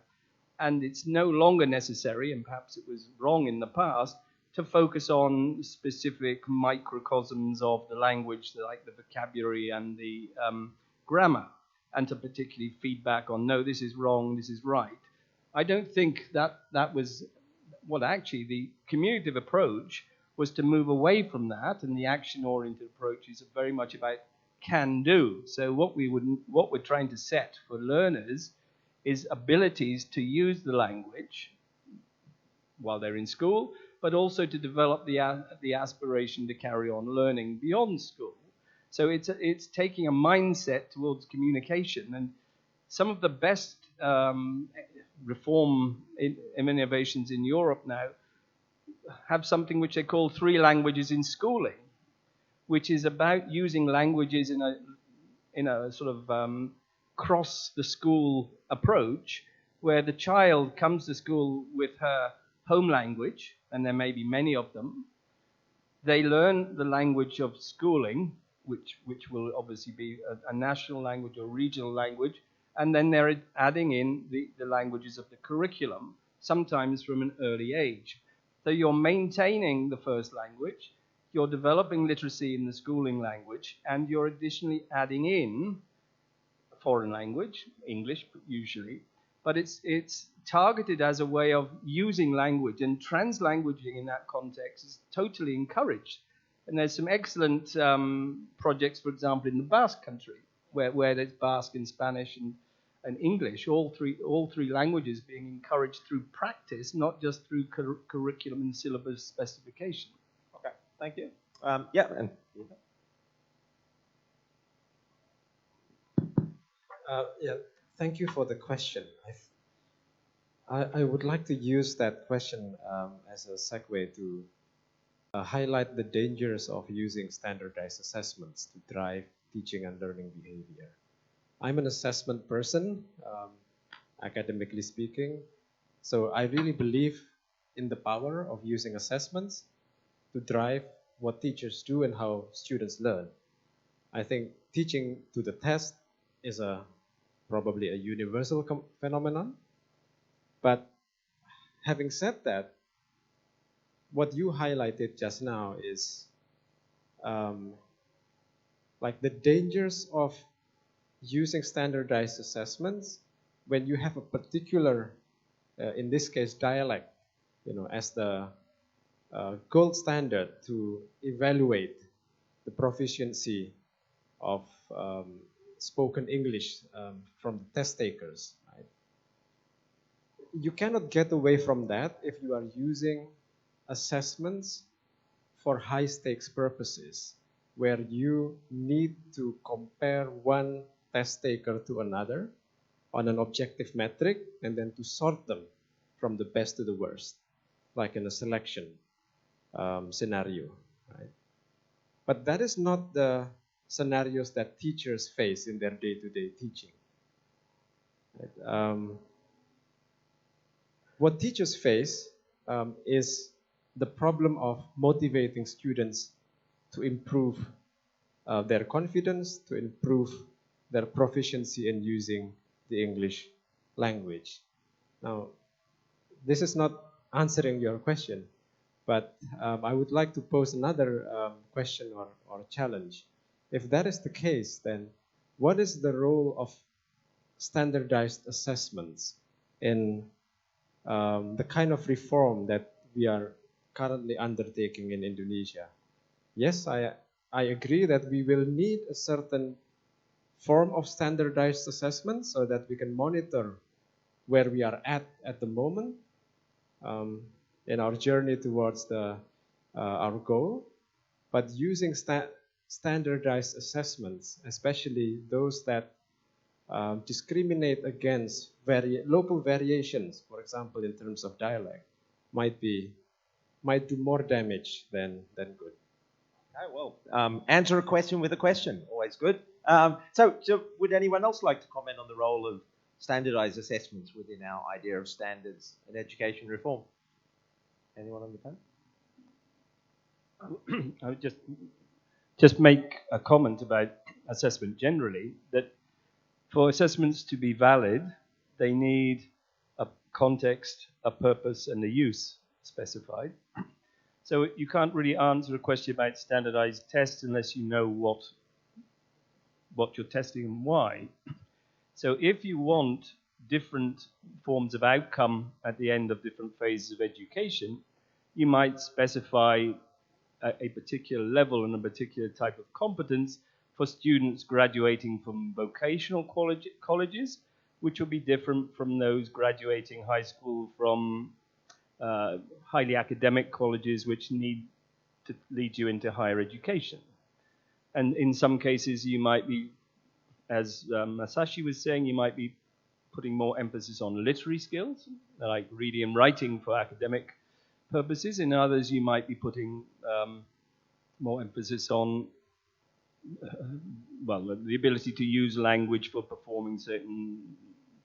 And it's no longer necessary, and perhaps it was wrong in the past, to focus on specific microcosms of the language, like the vocabulary and the grammar, and to particularly feedback on, no, this is wrong, this is right. I don't think that was, well, actually, the communicative approach was to move away from that, and the action-oriented approach is very much about can-do. So what we're trying to set for learners is abilities to use the language while they're in school, but also to develop the aspiration to carry on learning beyond school. So it's taking a mindset towards communication, and some of the best reform innovations in Europe now have something which they call 3 languages in schooling, which is about using languages in a sort of cross the school approach, where the child comes to school with her home language, and there may be many of them. They learn the language of schooling, which will obviously be a national language or regional language, and then they're adding in the languages of the curriculum, sometimes from an early age. So you're maintaining the first language, you're developing literacy in the schooling language, and you're additionally adding in foreign language, English usually, but it's targeted as a way of using language, and translanguaging in that context is totally encouraged. And there's some excellent projects, for example, in the Basque country, where there's Basque and Spanish and English, all three languages being encouraged through practice, not just through curriculum and syllabus specification. Okay, thank you. Yeah, and yeah, thank you for the question. I would like to use that question as a segue to highlight the dangers of using standardized assessments to drive teaching and learning behavior. I'm an assessment person, academically speaking, so I really believe in the power of using assessments to drive what teachers do and how students learn. I think teaching to the test is probably a universal phenomenon, but having said that, what you highlighted just now is like the dangers of using standardized assessments when you have a particular, in this case, dialect, as the gold standard to evaluate the proficiency of spoken English from the test takers. Right? You cannot get away from that if you are using assessments for high stakes purposes, where you need to compare one test taker to another on an objective metric and then to sort them from the best to the worst, like in a selection scenario. Right? But that is not the scenarios that teachers face in their day-to-day teaching. Right? What teachers face is the problem of motivating students to improve their confidence, to improve their proficiency in using the English language. Now, this is not answering your question, but I would like to pose another question or challenge. If that is the case, then what is the role of standardized assessments in the kind of reform that we are currently undertaking in Indonesia? Yes, I agree that we will need a certain form of standardized assessment so that we can monitor where we are at the moment in our journey towards our goal. But using standardized assessments, especially those that discriminate against local variations, for example, in terms of dialect, might do more damage than good. Okay, well, answer a question with a question, always good. So would anyone else like to comment on the role of standardized assessments within our idea of standards and education reform? Anyone on the panel? I would just make a comment about assessment generally, that for assessments to be valid, they need a context, a purpose, and a use specified. So you can't really answer a question about standardized tests unless you know what you're testing and why. So if you want different forms of outcome at the end of different phases of education, you might specify a particular level and a particular type of competence for students graduating from vocational colleges, which will be different from those graduating high school from highly academic colleges, which need to lead you into higher education. And in some cases, you might be, as Masashi was saying, you might be putting more emphasis on literary skills, like reading and writing for academic purposes. In others, you might be putting more emphasis on the ability to use language for performing certain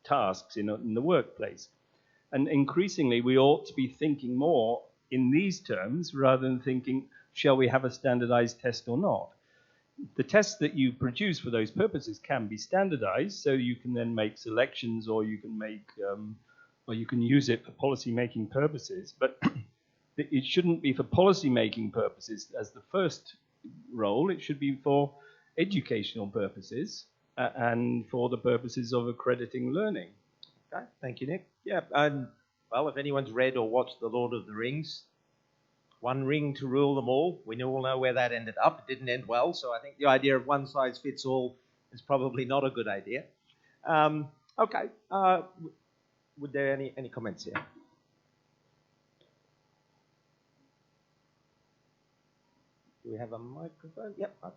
tasks in the workplace. And increasingly, we ought to be thinking more in these terms rather than thinking, shall we have a standardized test or not? The tests that you produce for those purposes can be standardized, so you can then make selections, or you can use it for policy-making purposes. But it shouldn't be for policy-making purposes as the first role. It should be for educational purposes and for the purposes of accrediting learning. Okay, thank you, Nick. Yeah, well, if anyone's read or watched The Lord of the Rings, one ring to rule them all, we all know where that ended up. It didn't end well, so I think the idea of one size fits all is probably not a good idea. Okay. Would there any comments here? Do we have a microphone? Yep. Okay.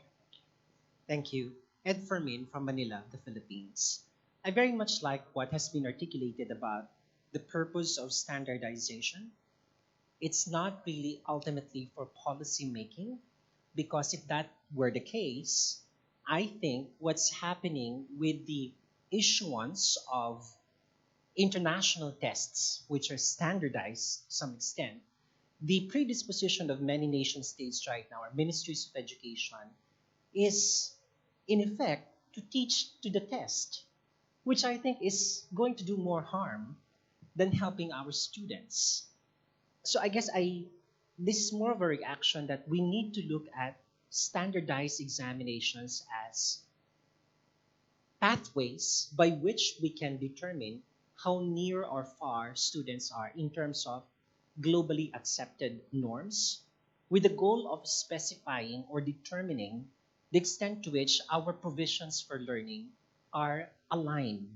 Thank you. Ed Fermin from Manila, the Philippines. I very much like what has been articulated about the purpose of standardization. It's not really ultimately for policy making, because if that were the case, I think what's happening with the issuance of international tests, which are standardized to some extent, the predisposition of many nation states right now, our ministries of education, is in effect to teach to the test, which I think is going to do more harm than helping our students. So I guess this is more of a reaction that we need to look at standardized examinations as pathways by which we can determine how near or far students are in terms of globally accepted norms, with the goal of specifying or determining the extent to which our provisions for learning are aligned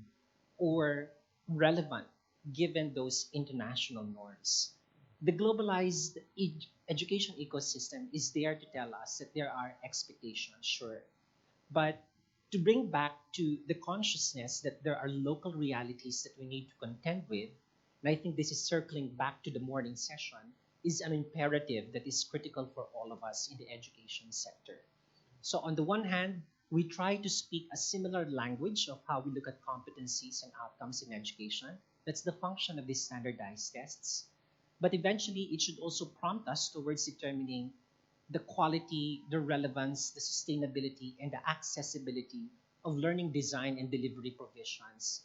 or relevant given those international norms. The globalized education ecosystem is there to tell us that there are expectations, sure, but to bring back to the consciousness that there are local realities that we need to contend with, and I think this is circling back to the morning session, is an imperative that is critical for all of us in the education sector. So on the one hand, we try to speak a similar language of how we look at competencies and outcomes in education. That's the function of these standardized tests. But eventually, it should also prompt us towards determining the quality, the relevance, the sustainability, and the accessibility of learning design and delivery provisions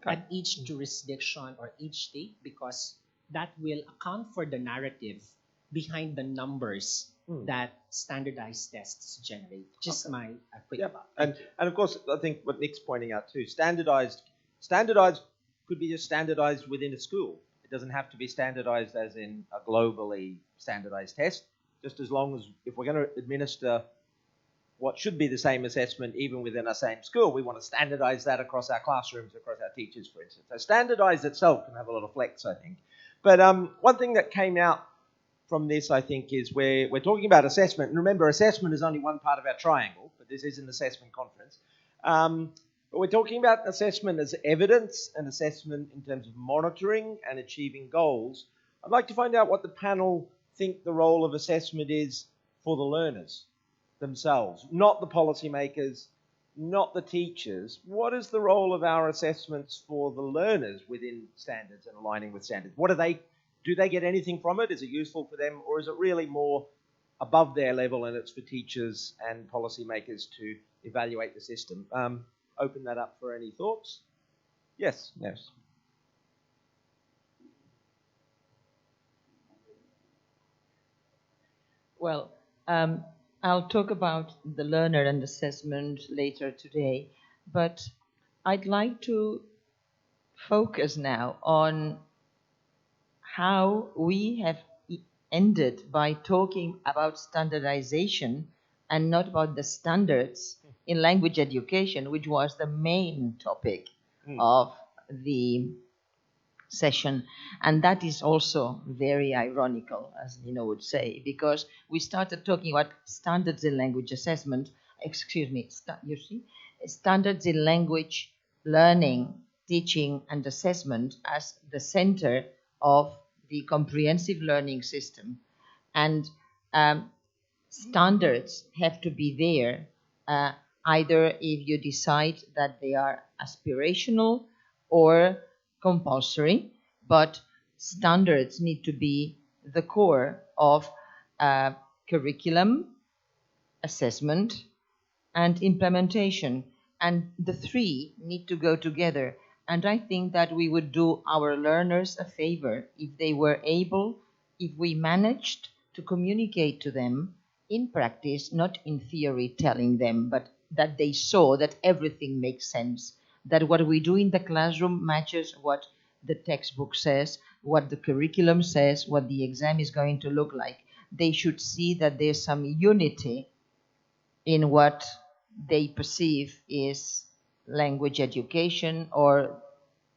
at each jurisdiction or each state, because that will account for the narrative behind the numbers that standardized tests generate. Just my quick thought. And of course, I think what Nick's pointing out too, standardized could be just standardized within a school. It doesn't have to be standardized as in a globally standardized test, just as long as if we're going to administer what should be the same assessment even within our same school, we want to standardize that across our classrooms, across our teachers, for instance. So standardize itself can have a lot of flex, I think. But one thing that came out from this, I think, is we're talking about assessment. And remember, assessment is only one part of our triangle, but this is an assessment conference. But we're talking about assessment as evidence and assessment in terms of monitoring and achieving goals. I'd like to find out what the panel think the role of assessment is for the learners themselves, not the policymakers, not the teachers. What is the role of our assessments for the learners within standards and aligning with standards? Do they get anything from it? Is it useful for them, or is it really more above their level and it's for teachers and policymakers to evaluate the system? Open that up for any thoughts. Yes, Neus. Well, I'll talk about the learner and assessment later today, but I'd like to focus now on how we have ended by talking about standardization and not about the standards in language education, which was the main topic of the session. And that is also very ironical, as Nino would say, because we started talking about standards in language assessment, standards in language learning, teaching, and assessment as the center of the comprehensive learning system. And standards have to be there, either if you decide that they are aspirational or compulsory, but standards need to be the core of curriculum, assessment, and implementation. And the three need to go together. And I think that we would do our learners a favor if they were able, if we managed to communicate to them in practice, not in theory telling them, but that they saw that everything makes sense, that what we do in the classroom matches what the textbook says, what the curriculum says, what the exam is going to look like. They should see that there's some unity in what they perceive is language education or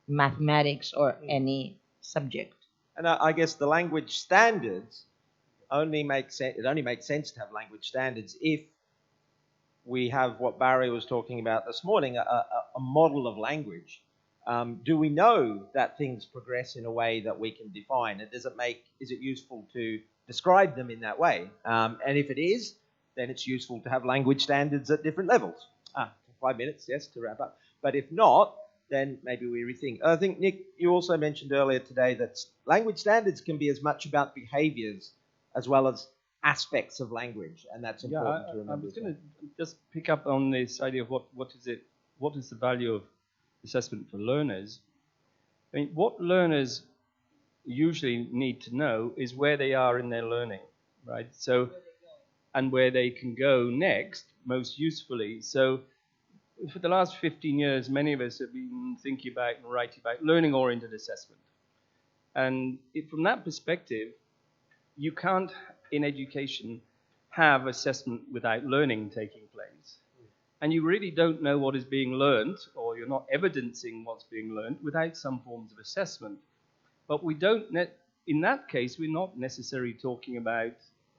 mathematics or any subject. And I guess the language standards only make sense. It only makes sense to have language standards if we have what Barry was talking about this morning, a model of language. Do we know that things progress in a way that we can define? And is it useful to describe them in that way? And if it is, then it's useful to have language standards at different levels. 5 minutes, yes, to wrap up. But if not, then maybe we rethink. I think, Nick, you also mentioned earlier today that language standards can be as much about behaviors as well as aspects of language, and that's important to remember. I was going to just pick up on this idea of what is the value of assessment for learners. I mean, what learners usually need to know is where they are in their learning, right? So, and where they can go next, most usefully. So, for the last 15 years, many of us have been thinking about and writing about learning-oriented assessment. And from that perspective, you can't, in education, have assessment without learning taking place. And you really don't know what is being learned, or you're not evidencing what's being learned without some forms of assessment. But we don't, in that case, we're not necessarily talking about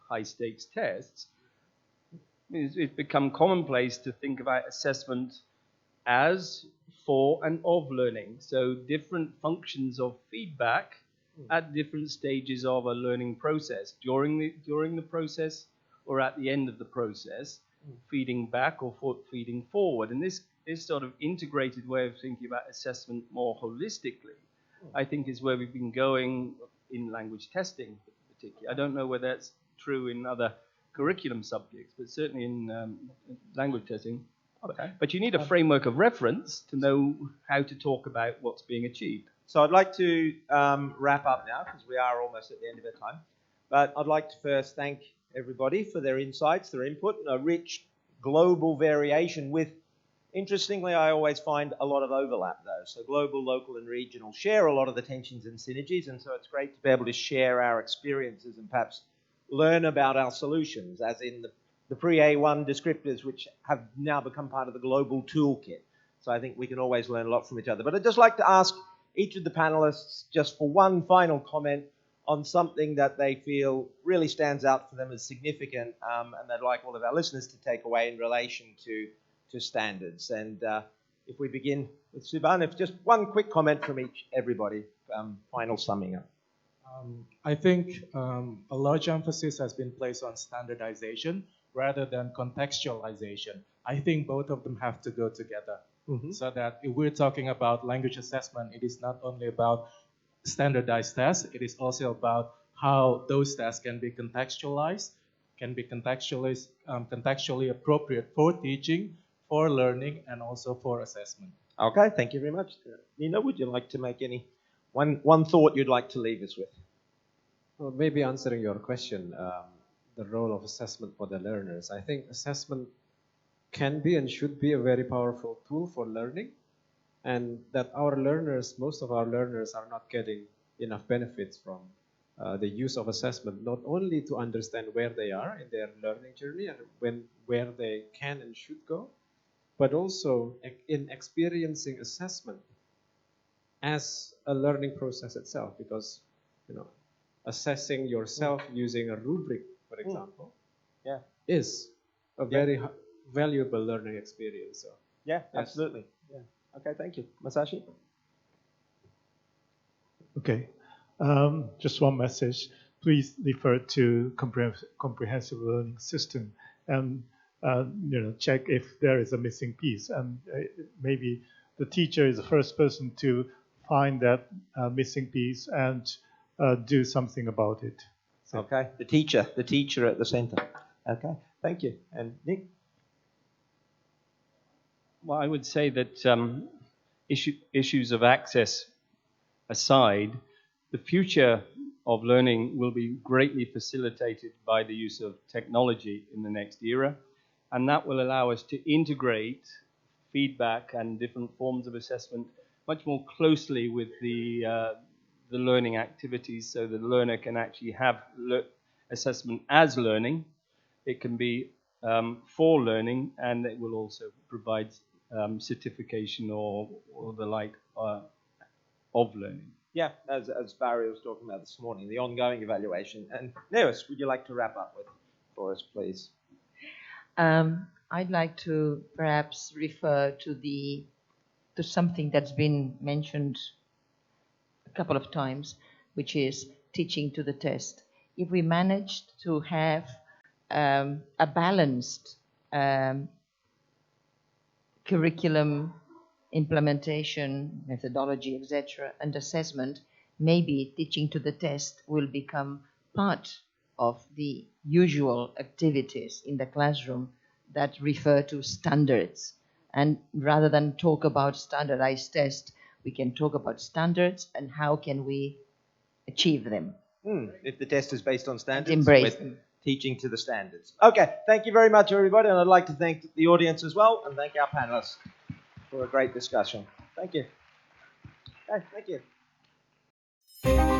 high-stakes tests. It's become commonplace to think about assessment as for and of learning. So different functions of feedback at different stages of a learning process, during the process or at the end of the process, feeding back or feeding forward. And this sort of integrated way of thinking about assessment more holistically, I think, is where we've been going in language testing particularly. I don't know whether that's true in other curriculum subjects, but certainly in language testing. Okay. But you need a framework of reference to know how to talk about what's being achieved. So I'd like to wrap up now because we are almost at the end of our time. But I'd like to first thank everybody for their insights, their input, and a rich global variation with, interestingly, I always find a lot of overlap though. So global, local, and regional share a lot of the tensions and synergies, and so it's great to be able to share our experiences and perhaps learn about our solutions, as in the pre-A1 descriptors, which have now become part of the global toolkit. So I think we can always learn a lot from each other. But I'd just like to ask each of the panelists just for one final comment on something that they feel really stands out for them as significant, and they'd like all of our listeners to take away in relation to standards. And if we begin with Subhan, if just one quick comment from everybody, final summing up. I think a large emphasis has been placed on standardization rather than contextualization. I think both of them have to go together. So that if we're talking about language assessment, it is not only about standardized tests, it is also about how those tests can be contextualized, contextually appropriate for teaching, for learning, and also for assessment. Okay, thank you very much. Nina, would you like to make any one thought you'd like to leave us with? Well, maybe answering your question, the role of assessment for the learners. I think assessment can be and should be a very powerful tool for learning, and that our learners, most of our learners, are not getting enough benefits from the use of assessment, not only to understand where they are in their learning journey and where they can and should go, but also in experiencing assessment as a learning process itself, because assessing yourself using a rubric, for example, is a very valuable learning experience. So, yeah, absolutely. Yeah. Okay, thank you. Masashi? Okay. Just one message. Please refer to comprehensive learning system and check if there is a missing piece. And maybe the teacher is the first person to find that missing piece and do something about it. So. Okay. The teacher at the center. Okay. Thank you. And Nick? Well, I would say that issues of access aside, the future of learning will be greatly facilitated by the use of technology in the next era, and that will allow us to integrate feedback and different forms of assessment much more closely with the learning activities, so the learner can actually have assessment as learning. It can be for learning, and it will also provide certification or the like of learning. Yeah, as Barry was talking about this morning, the ongoing evaluation. And Neus, would you like to wrap up with for us, please? I'd like to perhaps refer to something that's been mentioned a couple of times, which is teaching to the test. If we managed to have a balanced curriculum, implementation, methodology, etc., and assessment, maybe teaching to the test will become part of the usual activities in the classroom that refer to standards. And rather than talk about standardized tests, we can talk about standards and how can we achieve them. If the test is based on standards, and embrace them. Teaching to the standards. Okay, thank you very much, everybody, and I'd like to thank the audience as well, and thank our panelists for a great discussion. Thank you. Okay, thank you.